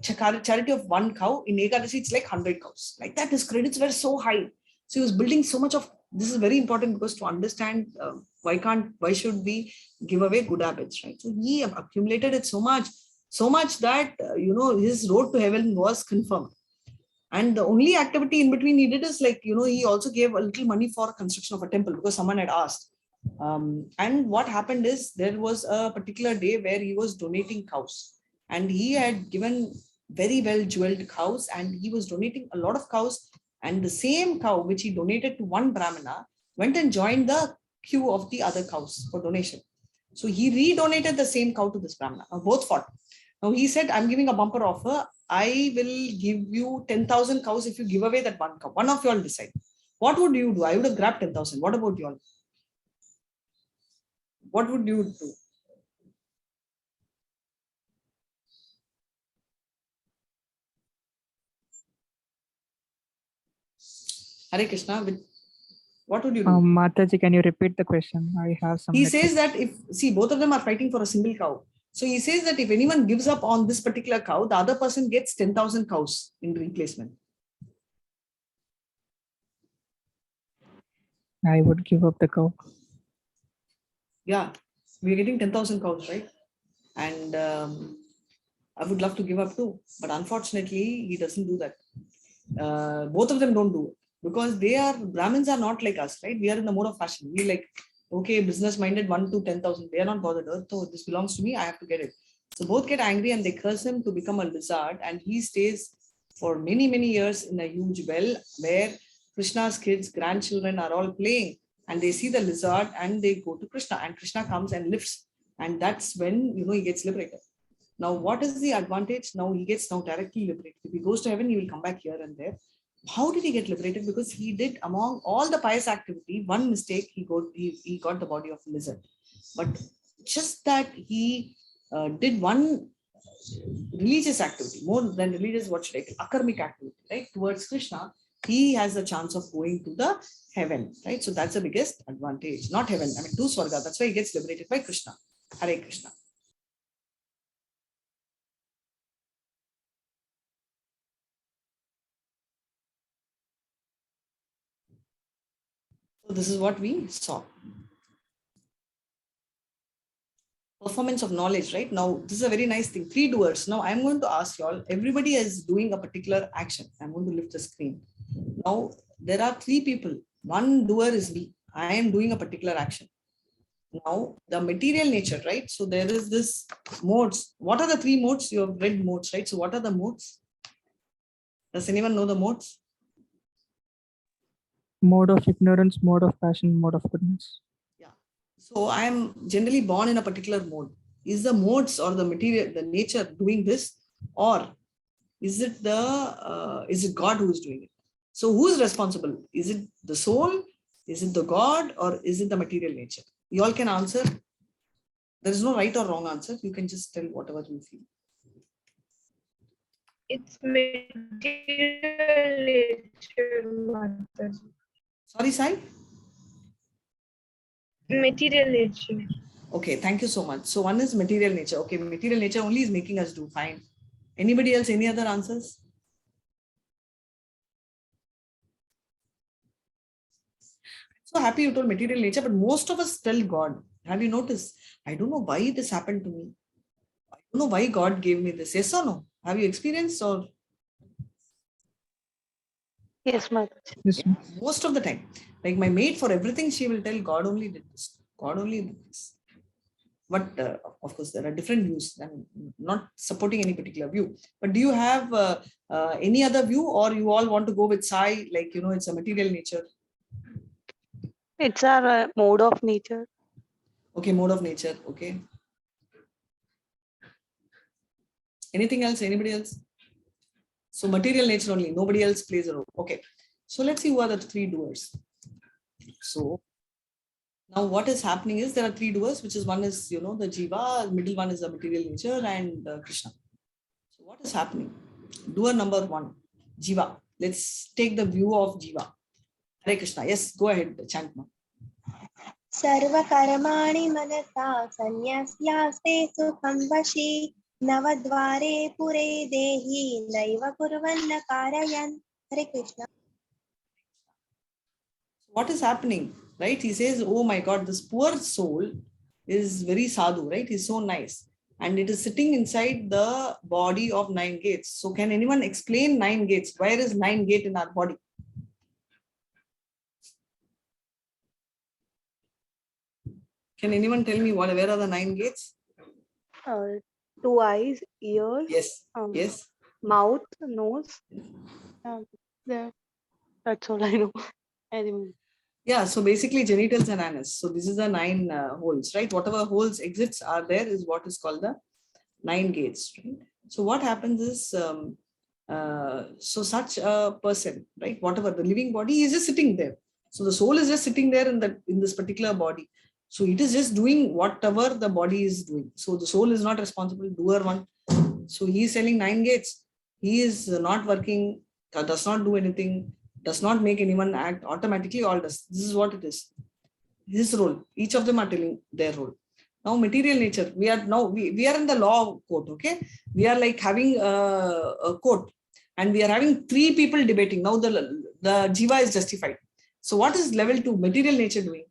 A: charity of 1 cow, in Ekadasi, it's like 100 cows. Like that, his credits were so high. So he was building so much of, this is very important, because to understand why should we give away good habits, right? So he accumulated it so much that, his road to heaven was confirmed. And the only activity in between he did is like, he also gave a little money for construction of a temple, because someone had asked. And what happened is, there was a particular day where he was donating cows, and he had given very well jeweled cows, and he was donating a lot of cows. And the same cow which he donated to one Brahmana went and joined the queue of the other cows for donation. So he redonated the same cow to this Brahmana. Now both fought. Now he said, I'm giving a bumper offer. I will give you 10,000 cows if you give away that one cow. One of you all decide. What would you do? I would have grabbed 10,000. What about you all? What would you do? Hare Krishna, what would you do?
D: Mataji, can you repeat the question? I have some.
A: He
D: network.
A: says that see, both of them are fighting for a single cow. So he says that if anyone gives up on this particular cow, the other person gets 10,000 cows in replacement.
D: I would give up the cow.
A: Yeah, we're getting 10,000 cows, right? And I would love to give up too. But unfortunately, he doesn't do that. Both of them don't do it because Brahmins are not like us, right? We are in the mode of fashion. We like, okay, business minded 1 to 10,000. They are not bothered. So this belongs to me. I have to get it. So both get angry and they curse him to become a lizard. And he stays for many, many years in a huge well where Krishna's kids, grandchildren are all playing. And they see the lizard and they go to Krishna. And Krishna comes and lifts. And that's when, he gets liberated. Now, what is the advantage? Now he gets directly liberated. If he goes to heaven, he will come back here and there. How did he get liberated? Because he did, among all the pious activity, one mistake, he got the body of a lizard. But just that he did one religious activity, more than religious, what should I say, akarmic activity, right? Towards Krishna, he has a chance of going to the heaven, right? So that's the biggest advantage. Not heaven, to Swarga. That's why he gets liberated by Krishna. Hare Krishna. So this is what we saw. Performance of knowledge, right? Now, this is a very nice thing. 3 doers. Now, I'm going to ask you all, everybody is doing a particular action. I'm going to lift the screen. Now, there are 3 people. One doer is me. I am doing a particular action. Now, the material nature, right? So there is this modes. What are the 3 modes? You have read modes, right? So what are the modes? Does anyone know the modes?
D: Mode of ignorance, mode of passion, mode of goodness.
A: Yeah. So I am generally born in a particular mode. Is the modes or the material, the nature doing this, or is it God who is doing it? So who is responsible? Is it the soul? Is it the God, or is it the material nature? You all can answer. There is no right or wrong answer. You can just tell whatever you feel.
C: It's material nature, Mataji.
A: Sorry, Sai?
C: Material nature.
A: Okay, thank you so much. So one is material nature. Okay, material nature only is making us do. Fine. Anybody else? Any other answers? So happy you told material nature, but most of us tell God. Have you noticed? I don't know why this happened to me. I don't know why God gave me this. Yes or no? Have you experienced or?
F: Yes, Mataji.
D: Yes,
A: Yeah, most of the time. Like my maid, for everything, she will tell God only did this. God only did this. But of course, there are different views. I'm not supporting any particular view. But do you have any other view, or you all want to go with Sai, like, it's a material nature?
F: It's our mode of nature.
A: Okay, mode of nature. Okay. Anything else? Anybody else? So material nature only. Nobody else plays a role. Okay. So let's see who are the 3 doers. So now what is happening is there are 3 doers, which is one is, the Jiva, middle one is the material nature, and Krishna. So what is happening? Doer number 1, Jiva. Let's take the view of Jiva. Hare Krishna. Yes, go ahead, chant.
E: Sarva karmani manasa sannyasyaste sukham vashi navadvare pure dehi naiva kurvanna karayan. Hare Krishna.
A: What is happening, right? He says, oh my God, this poor soul is very sadhu, right? He's so nice. And it is sitting inside the body of 9 gates. So can anyone explain 9 gates? Where is 9 gate in our body? Can anyone tell me where are the 9 gates?
F: 2 eyes, ears,
A: Yes. Yes.
F: mouth, nose. That's all I know. I remember.
A: Yeah, so basically genitals and anus. So this is the 9 holes, right? Whatever holes exits are there is what is called the 9 gates, right? So what happens is, so such a person, right? Whatever the living body is just sitting there. So the soul is just sitting there in this particular body. So it is just doing whatever the body is doing. So the soul is not responsible, doer one. So he is selling 9 gates. He is not working, does not do anything, does not make anyone act, automatically all does. This is what it is. His role. Each of them are telling their role. Now material nature. We are in the law court. Okay, we are like having a court, and we are having 3 people debating. Now the jiva is justified. So what is level 2 material nature doing?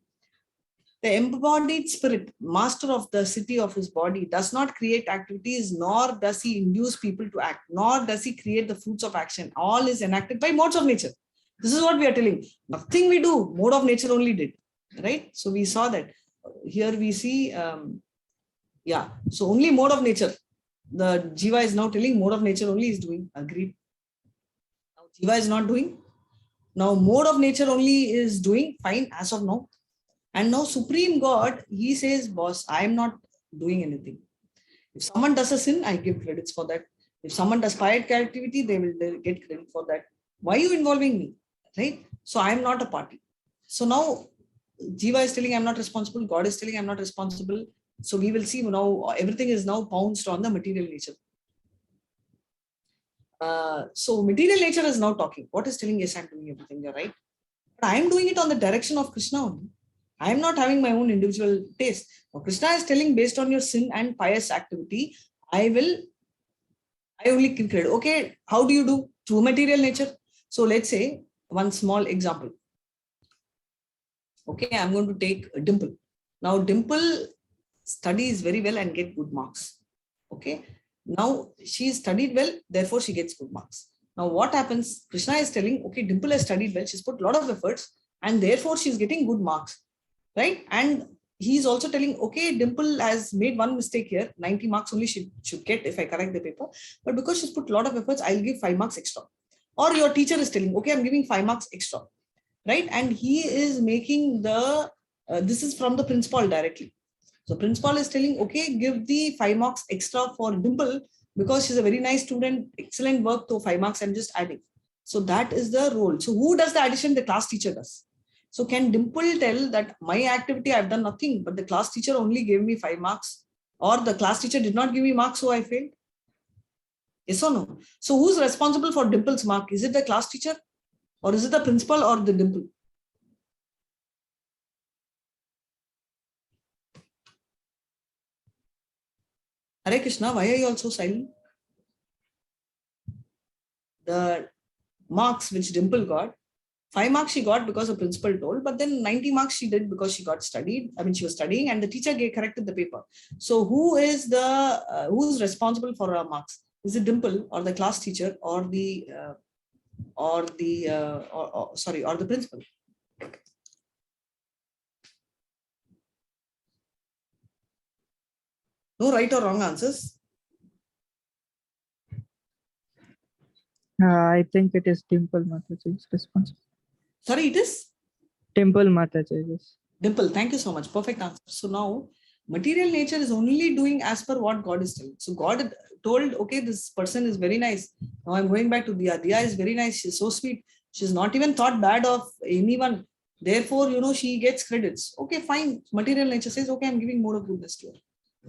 A: The embodied spirit, master of the city of his body, does not create activities, nor does he induce people to act, nor does he create the fruits of action. All is enacted by modes of nature. This is what we are telling. Nothing we do, mode of nature only did, right? So we saw that. Here we see, so only mode of nature. The jiva is now telling mode of nature only is doing. Agreed. Now jiva is not doing. Now mode of nature only is doing. Fine, as of now. And now Supreme God, he says, boss, I am not doing anything. If someone does a sin, I give credits for that. If someone does pious activity, they will get credit for that. Why are you involving me? Right? So I am not a party. So now Jiva is telling I'm not responsible. God is telling I'm not responsible. So we will see now everything is now pounced on the material nature. So material nature is now talking. What is telling? Yes, I'm doing everything. You're right. But I am doing it on the direction of Krishna only. I am not having my own individual taste. Now, Krishna is telling based on your sin and pious activity, I only give credit. Okay, how do you do? Through material nature. So let's say one small example. Okay, I'm going to take a Dimple. Now Dimple studies very well and get good marks. Okay, now she studied well, therefore she gets good marks. Now what happens? Krishna is telling, okay, Dimple has studied well, she's put a lot of efforts and therefore she's getting good marks. Right? And he's also telling, okay, Dimple has made one mistake here. 90 marks only she should get if I correct the paper. But because she's put a lot of efforts, I'll give 5 marks extra. Or your teacher is telling, okay, I'm giving 5 marks extra. Right? And he is making this is from the principal directly. So principal is telling, okay, give the 5 marks extra for Dimple because she's a very nice student, excellent work, so 5 marks I'm just adding. So that is the role. So who does the addition? The class teacher does. So can Dimple tell that my activity, I've done nothing, but the class teacher only gave me 5 marks, or the class teacher did not give me marks, so I failed? Yes or no? So who's responsible for Dimple's mark? Is it the class teacher, or is it the principal, or the Dimple? Hare Krishna, why are you also silent? The marks which Dimple got, 5 marks she got because the principal told, but then 90 marks she did because she was studying and the teacher corrected the paper. So who is who's responsible for her marks? Is it Dimple or the class teacher or the principal? No right or wrong answers.
D: I think it is Dimple Mataji's responsible.
A: Sorry, it is?
D: Dimple Mataji.
A: Dimple, thank you so much. Perfect answer. So now material nature is only doing as per what God is telling. So God told, okay, this person is very nice. Now I'm going back to Diya. Diya is very nice. She's so sweet. She's not even thought bad of anyone. Therefore, she gets credits. Okay, fine. Material nature says, okay, I'm giving more of goodness to her.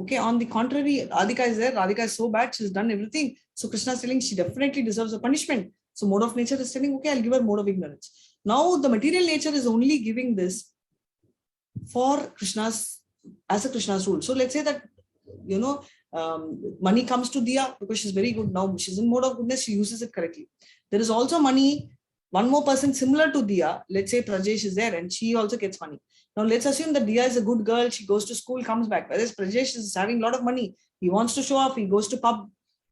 A: Okay, on the contrary, Radhika is there. Radhika is so bad. She's done everything. So Krishna is telling she definitely deserves a punishment. So mode of nature is telling, okay, I'll give her mode of ignorance. Now the material nature is only giving this for Krishna's, as a Krishna's rule. So let's say that, money comes to Diya because she's very good. Now she's in mode of goodness. She uses it correctly. There is also money. One more person similar to Diya, let's say Prajesh is there and she also gets money. Now let's assume that Diya is a good girl. She goes to school, comes back. Whereas Prajesh is having a lot of money. He wants to show off. He goes to pub.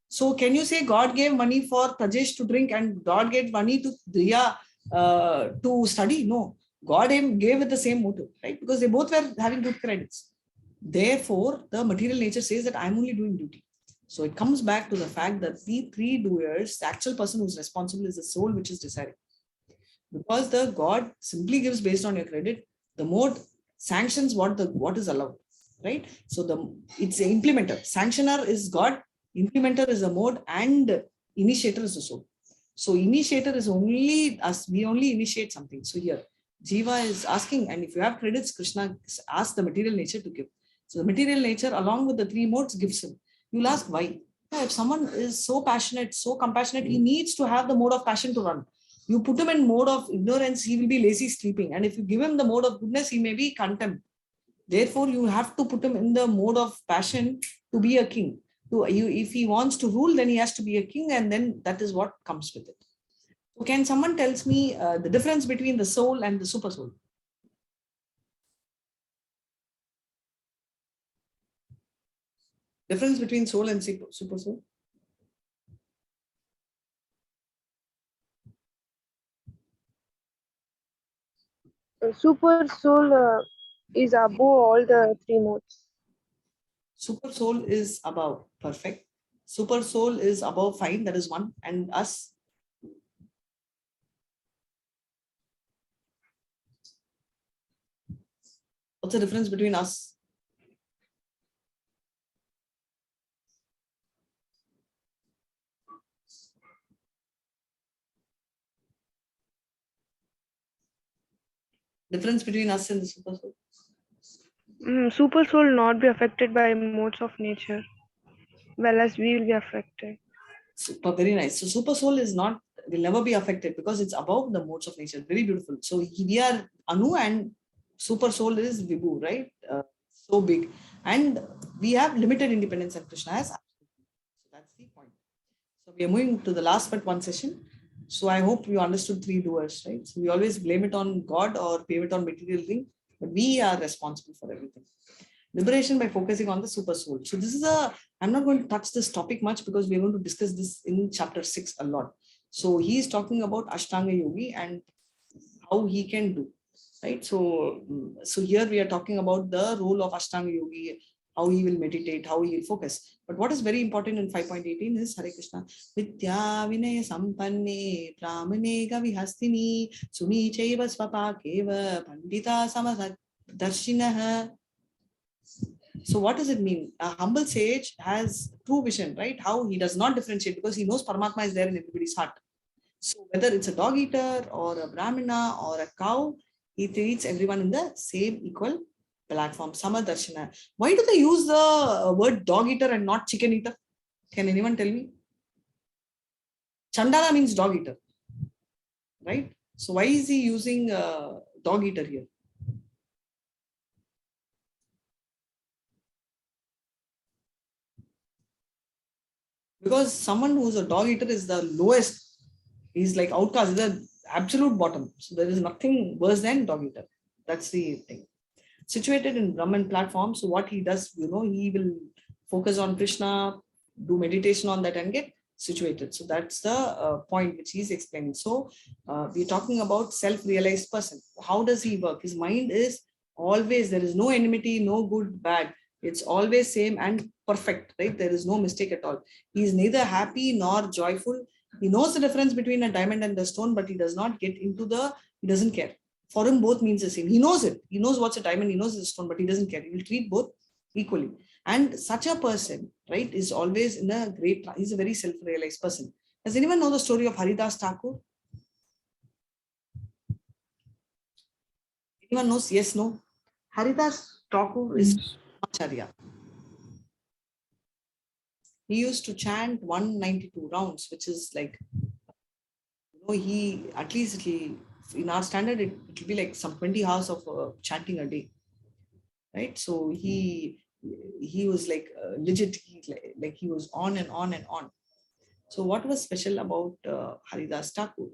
A: So can you say God gave money for Prajesh to drink and God gave money to Diya to study? No. God gave with the same motive, right? Because they both were having good credits. Therefore, the material nature says that I'm only doing duty. So it comes back to the fact that the 3 doers, the actual person who's responsible is the soul which is deciding. because the God simply gives based on your credit. The mode sanctions what is allowed, right? So it's the implementer. Sanctioner is God, implementer is a mode, and initiator is the soul. So initiator is only us. We only initiate something. So here, Jiva is asking, and if you have credits, Krishna asks the material nature to give. So the material nature, along with the three modes, gives him. You'll ask why. If someone is so passionate, so compassionate, he needs to have the mode of passion to run. You put him in mode of ignorance, he will be lazy sleeping. And if you give him the mode of goodness, he may be contempt. Therefore, you have to put him in the mode of passion to be a king. If he wants to rule, then he has to be a king, and then that is what comes with it. So can someone tells me the difference between the soul and the super soul? Difference between soul and super soul?
C: Super soul is above all the three modes.
A: Super soul is above perfect. Super soul is above fine, that is one. And us? What's the difference between us? Difference between us and the super soul?
C: Super soul will not be affected by modes of nature, whereas we will be affected.
A: Super, very nice. So super soul will never be affected because it's above the modes of nature. Very beautiful. So we are Anu and super soul is Vibhu, right? So big. And we have limited independence and Krishna has. So that's the point. So we are moving to the last but one session. So I hope you understood three doers, right? So we always blame it on God or blame it on material thing, but we are responsible for everything. Liberation by focusing on the super soul. So this is I'm not going to touch this topic much because we're going to discuss this in chapter 6 a lot. So he is talking about Astanga Yogi and how he can do, right? So here we are talking about the role of Astanga Yogi, how he will meditate, how he will focus. But what is very important in 5.18 is Hare Krishna. Vidya Vinaya Sampanne Brahmane Gavihastini Suni Chaiva Svapa Keva Pandita Samasat Darshinaha. So what does it mean? A humble sage has true vision, right? How he does not differentiate because he knows Paramatma is there in everybody's heart. So whether it's a dog eater or a Brahmana or a cow, he treats everyone in the same equal platform. Samadarshana. Why do they use the word dog eater and not chicken eater? Can anyone tell me? Chandala means dog eater, right? So why is he using dog eater here? Because someone who's a dog eater is the lowest. He's like outcast, is the absolute bottom. So there is nothing worse than dog eater. That's the thing. Situated in Brahman platform. So what he does, he will focus on Krishna, do meditation on that and get situated. So that's the point which he's explaining. So we're talking about self-realized person. How does he work? His mind is always, there is no enmity, no good, bad. It's always same and perfect, right? There is no mistake at all. He is neither happy nor joyful. He knows the difference between a diamond and the stone, but he does not get into he doesn't care. For him, both means the same. He knows it. He knows what's a diamond, he knows it's a stone, but he doesn't care. He will treat both equally. And such a person, right, is always in a great, he's a very self-realized person. Does anyone know the story of Haridas Thakur? Anyone knows? Yes, no? Haridas Thakur is Acharya. He used to chant 192 rounds, which is like, he, at least in our standard, it will be like some 20 hours of chanting a day, right? So he was like legit, he was on and on and on. So what was special about Haridas Thakur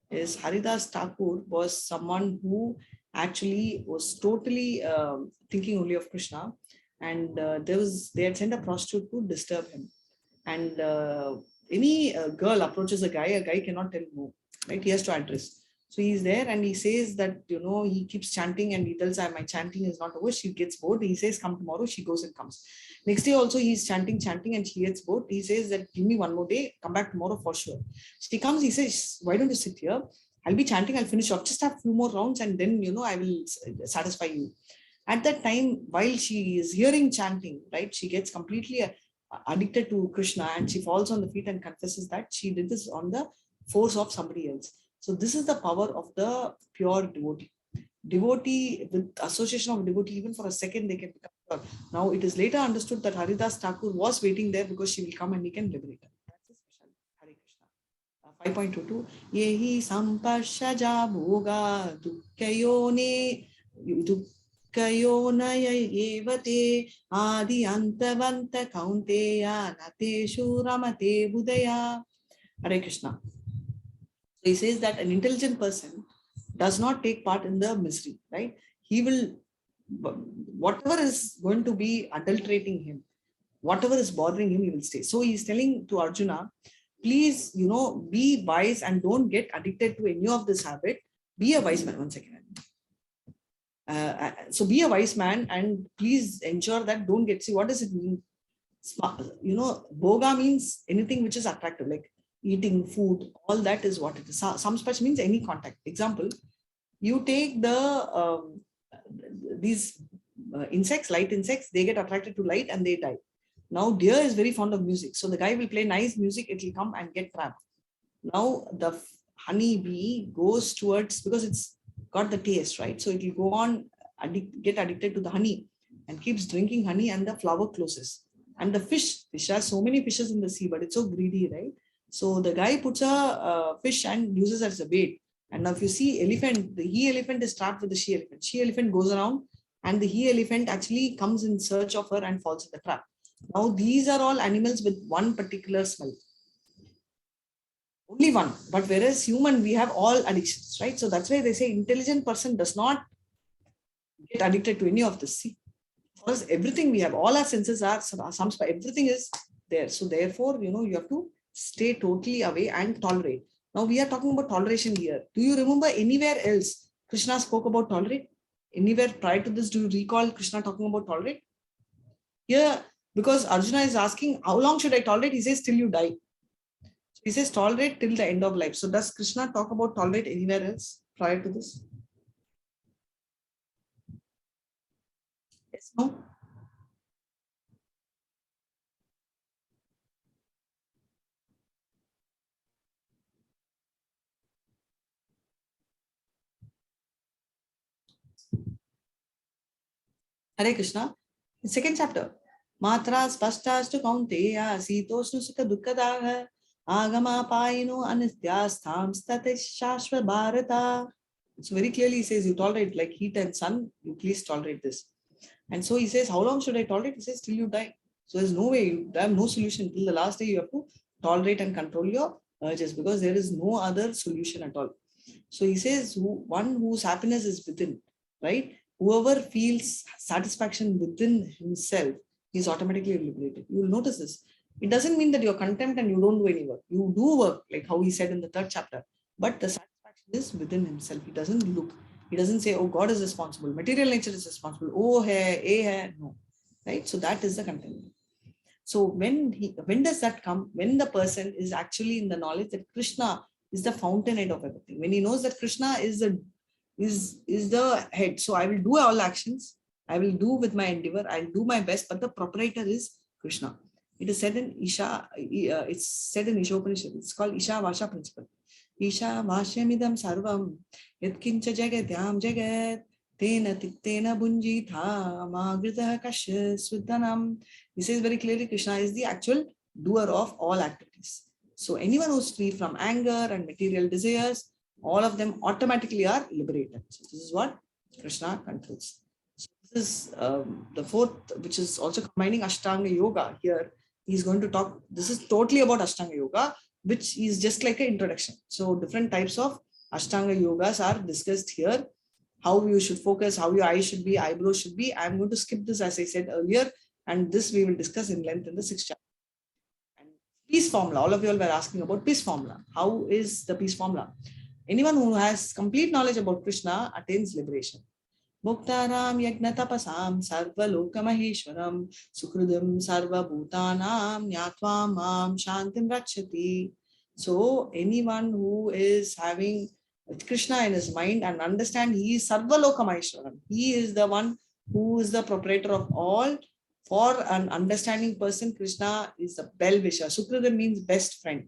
A: is Haridas Thakur was someone who actually was totally thinking only of Krishna, and they had sent a prostitute to disturb him. And any girl approaches a guy cannot tell no, right? He has to address. So he's there and he says that, he keeps chanting and he tells her, my chanting is not over. She gets bored. He says, come tomorrow. She goes and comes. Next day also he's chanting and she gets bored. He says that give me one more day, come back tomorrow for sure. She comes, he says, why don't you sit here? I'll be chanting, I'll finish off, just have a few more rounds and then, I will satisfy you. At that time, while she is hearing chanting, right, she gets completely addicted to Krishna and she falls on the feet and confesses that she did this on the force of somebody else. So this is the power of the pure devotee. Devotee, with association of devotee, even for a second, they can become pure. Now, it is later understood that Haridas Thakur was waiting there because she will come and he can liberate her. That's a special Hare Krishna. 5.22. Yehi samparshaja bhoga dukkayone dukkayonaya evate adi antavanta kaunteya nateshu ramate budaya. Hare Krishna. So he says that an intelligent person does not take part in the misery, right? He will, whatever is going to be adulterating him, whatever is bothering him, he will stay. So he's telling to Arjuna, please, be wise and don't get addicted to any of this habit. Be a wise man. One second. So be a wise man and please ensure that don't get, see, what does it mean? Bhoga means anything which is attractive, like eating food, all that is what it is. Samsparsh means any contact. Example, you take these insects, light insects, they get attracted to light and they die. Now deer is very fond of music. So the guy will play nice music, it will come and get trapped. Now the honey bee goes towards, because it's got the taste, right? So it will go on, get addicted to the honey and keeps drinking honey and the flower closes. And the fish has so many fishes in the sea, but it's so greedy, right? So the guy puts a fish and uses it as a bait. And now if you see elephant, the he elephant is trapped with the she elephant. She elephant goes around and the he elephant actually comes in search of her and falls in the trap. Now these are all animals with one particular smell. Only one. But whereas human, we have all addictions, right? So that's why they say intelligent person does not get addicted to any of this. See, for us, everything we have, all our senses are, everything is there. So therefore, you have to stay totally away and tolerate. Now we are talking about toleration here. Do you remember anywhere else Krishna spoke about tolerate? Anywhere prior to this, do you recall Krishna talking about tolerate? Here, because Arjuna is asking, how long should I tolerate? He says, till you die. So he says, tolerate till the end of life. So does Krishna talk about tolerate anywhere else prior to this? Yes, no? Hare Krishna. In second chapter, Matra spashtastu kaunteya sitosnu sukha dukkadaha agama payino anityastham statish shashva bharata. So very clearly he says, you tolerate like heat and sun, you please tolerate this. And so he says, how long should I tolerate? He says, till you die. So there's no way, you have no solution. Till the last day you have to tolerate and control your urges because there is no other solution at all. So he says, one whose happiness is within, right? Whoever feels satisfaction within himself is automatically liberated. You will notice this. It doesn't mean that you're content and you don't do any work. You do work, like how he said in the third chapter. But the satisfaction is within himself. He doesn't look. He doesn't say, oh, God is responsible. Material nature is responsible. Oh, hai. No. Right? So that is the contentment. So when does that come? When the person is actually in the knowledge that Krishna is the fountainhead of everything. When he knows that Krishna is the head. So I will do all actions. I will do with my endeavor. I'll do my best. But the proprietor is Krishna. It is said in Isha. It's said in Isha Upanishad. It's called Isha Vasha principle. Isha Vashyamidam Sarvam Yatkincha Jagatyam Jagat Tena Tiktena Bunjitha Magrita Kasha Sudhanam. He says very clearly Krishna is the actual doer of all activities. So anyone who's free from anger and material desires, all of them automatically are liberated. So this is what Krishna controls. So this is the fourth, which is also combining Astanga Yoga. Here he's going to talk. This is totally about Astanga Yoga, which is just like an introduction. So different types of Ashtanga Yogas are discussed here. How you should focus, how your eyes should be, eyebrows should be. I'm going to skip this as I said earlier, and this we will discuss in length in the 6th chapter. And peace formula. All of you all were asking about peace formula. How is the peace formula? Anyone who has complete knowledge about Krishna attains liberation. Bhuktaram yagnatapasam sarva lokamaheshwaram sukrudam sarva bhutanam nyatvam mam shantim rakshati. So anyone who is having Krishna in his mind and understand he is Sarvalokameshwaram. He is the one who is the proprietor of all. For an understanding person, Krishna is the well-wisher. Sukrita means best friend.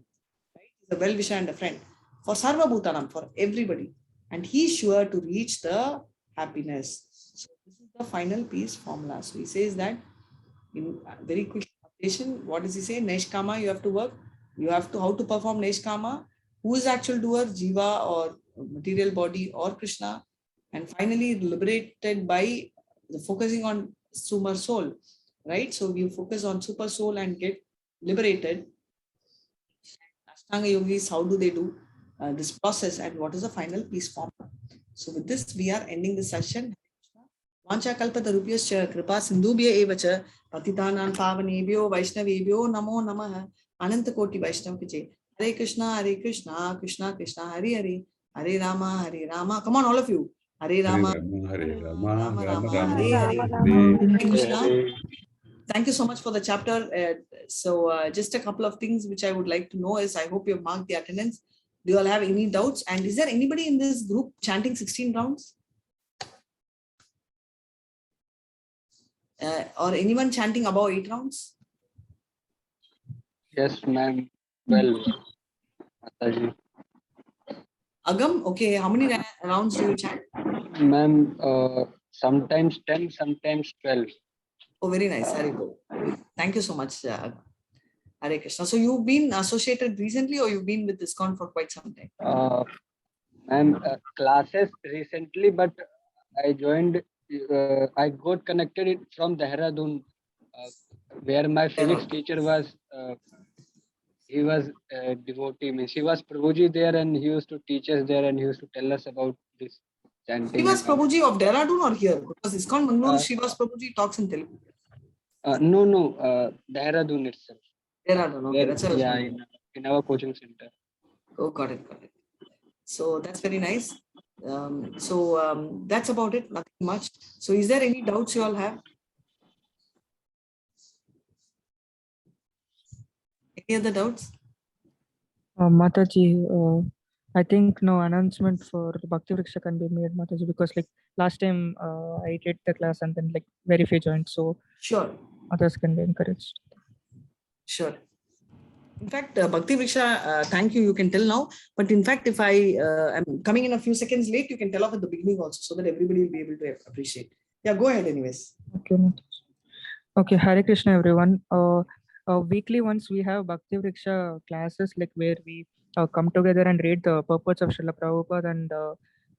A: Right? He's a well-wisher and a friend. For Sarva Bhutanam, for everybody. And he's sure to reach the happiness. So this is the final piece formula. So he says that in very quick updation, what does he say? Nishkama, you have to work. You have to, how to perform Nishkama? Who is actual doer? Jiva or material body or Krishna? And finally, liberated by the focusing on super soul, right? So you focus on super soul and get liberated. Astanga yogis, how do they do this process and what is the final piece form? So with this, we are ending the session. Vancha kalpatarubhyascha kripa sindhubhya evacha patitanam pavanebhyo vaishnavebhyo namo namaha ananta koti vaishnav kiche. Hare Krishna, Krishna Krishna, Hare Hare, Hare Rama. Come on, all of you. Hare Rama,
B: Hare Rama,
A: Rama,
B: Rama
A: Hare
B: Rama,
A: Hare.
B: Hare
A: Hare Krishna. Thank you so much for the chapter. Just a couple of things which I would like to know is I hope you have marked the attendance. Do you all have any doubts? And is there anybody in this group chanting 16 rounds? Or anyone chanting above 8 rounds?
G: Yes, ma'am. Well, Mataji.
A: Agam, okay, how many rounds do you chant?
G: Ma'am, sometimes 10, sometimes 12.
A: Oh, very nice. Very good. Thank you so much, Hare Krishna. So you've been associated recently or you've been with ISKCON for quite some time?
G: Ma'am, classes recently, but I joined, I got connected from Dehradun, where my physics teacher was, he was a devotee, means he was Prabhuji there and he used to teach us there and he used to tell us about this chanting.
A: Srivas Prabhuji of Dehradun or here? Because ISKCON Mangalore, Srivas Prabhuji talks in Telugu.
G: No, Dehradun itself.
A: Dehradun, okay. That's
G: in our coaching center.
A: Oh, got it. So that's very nice. That's about it, nothing much. So is there any doubts you all have? Any other doubts?
D: Mataji, I think no announcement for Bhakti Vriksha can be made, Mataji, because like last time I did the class and then like very few joined, so
A: sure,
D: others can be encouraged.
A: Sure. In fact, Bhakti Vriksha, thank you. You can tell now. But in fact, if I am coming in a few seconds late, you can tell off at the beginning also, so that everybody will be able to appreciate. Yeah, go ahead, anyways.
D: Okay, Mataji. Okay, Hare Krishna, everyone. Weekly once we have Bhakti Vriksha classes, like where we come together and read the purports of Srila Prabhupada and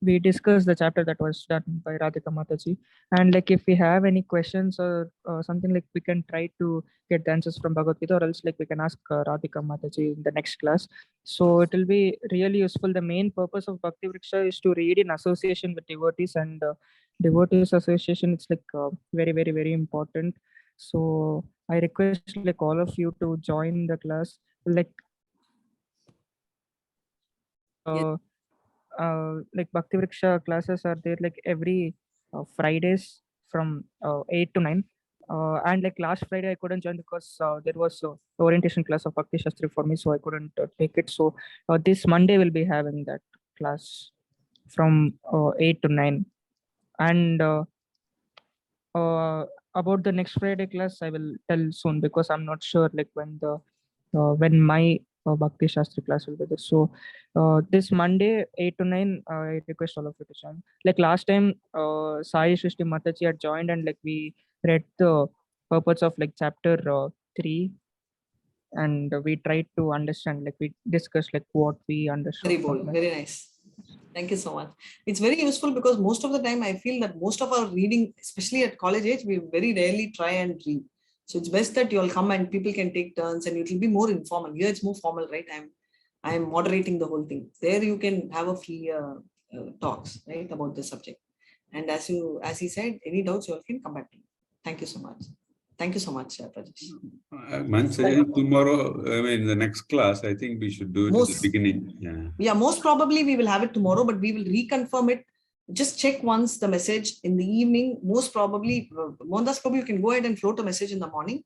D: we discuss the chapter that was done by Radhika Mataji. And like if we have any questions or something, like we can try to get the answers from Bhagavad Gita, or else like we can ask Radhika Mataji in the next class. So it will be really useful. The main purpose of Bhakti Vriksha is to read in association with devotees, and devotees association, it's like very, very, very important. So I request like all of you to join the class. Like Bhakti Vriksha classes are there like every Fridays from 8 to 9. And like last Friday I couldn't join because there was orientation class of Bhakti Shastri for me, so I couldn't take it. So this Monday we'll be having that class from 8 to 9. And about the next Friday class I will tell soon, because I'm not sure like when my Bhakti Shastri class will be there. So this Monday 8 to 9 I request all of you to join. Like last time Sai Shrishti Mataji had joined, and like we read the purpose of like chapter 3, and we tried to understand, like we discussed like what we understood.
A: Very bold, very nice. Thank you so much. It's very useful because most of the time I feel that most of our reading, especially at college age, we very rarely try and read. So it's best that you all come and people can take turns, and it will be more informal. Here it's more formal, right? I'm moderating the whole thing. There you can have a free talks, right, about the subject. And as he said, any doubts you all can come back to me. Thank you so much. Thank you so much, Prajesh.
B: Tomorrow, I mean, the next class, I think we should do it at the beginning.
A: Yeah, most probably we will have it tomorrow, but we will reconfirm it. Just check once the message in the evening. Most probably, Mohandas Prabhu, you can go ahead and float a message in the morning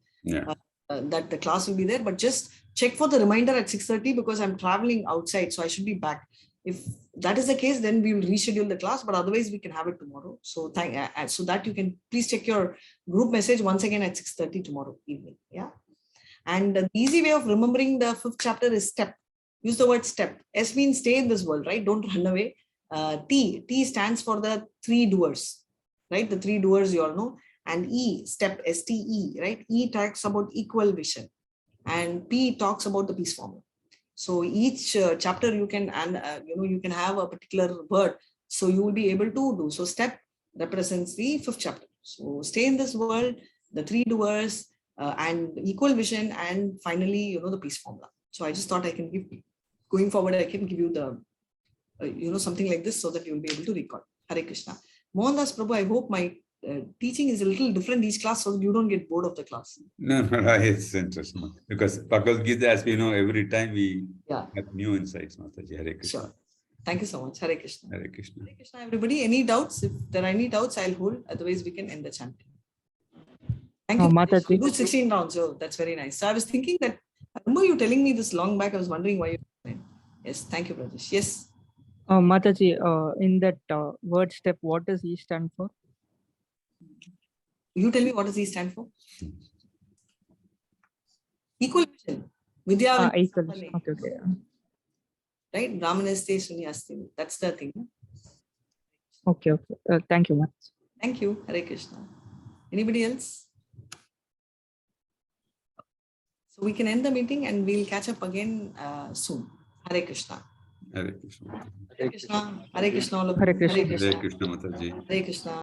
A: that the class will be there. But just check for the reminder at 6:30 because I'm traveling outside, so I should be back. If that is the case, then we will reschedule the class, but otherwise we can have it tomorrow. So so that you can please check your group message once again at 6:30 tomorrow evening. Yeah. And the easy way of remembering the 5th chapter is step. Use the word step. S means stay in this world, right? Don't run away. T stands for the 3 doers, right? The 3 doers you all know. And E, step, STE, right? E talks about equal vision, and P talks about the peace formula. So each chapter you can, you can have a particular word. So you will be able to do. So step represents the 5th chapter. So stay in this world, the 3 doers, and equal vision, and finally, the peace formula. So I just thought I can give, going forward, I can give you the, something like this so that you will be able to record. Hare Krishna. Mohandas Prabhu, I hope my teaching is a little different each class so that you don't get bored of the class.
B: No, it's interesting. Because Bhagavad-gita, as we know, every time we have new insights. Mataji. Hare Krishna.
A: Sure. Thank you so much. Hare Krishna.
B: Hare Krishna.
A: Hare Krishna, everybody. Any doubts? If there are any doubts, I'll hold. Otherwise, we can end the chanting. Thank you.
D: Mataji.
A: You do 16 rounds. Oh, that's very nice. So I was thinking that, I remember you telling me this long back. I was wondering why you were doing. Yes. Thank you, Rajesh. Yes.
D: Mataji, in that word step, what does E stand for?
A: You tell me, what does E stand for? Equal vision. Vidya.
D: Equal. Okay.
A: Right? Brahmanaste Sunyaste. That's the thing.
D: Okay. Thank you much.
A: Thank you. Hare Krishna. Anybody else? So we can end the meeting and we'll catch up again soon. Hare Krishna.
B: Hare Krishna.
A: Hare Krishna. Hare Krishna.
D: Hare Krishna.
B: Hare Krishna, Mataji.
A: Hare Krishna.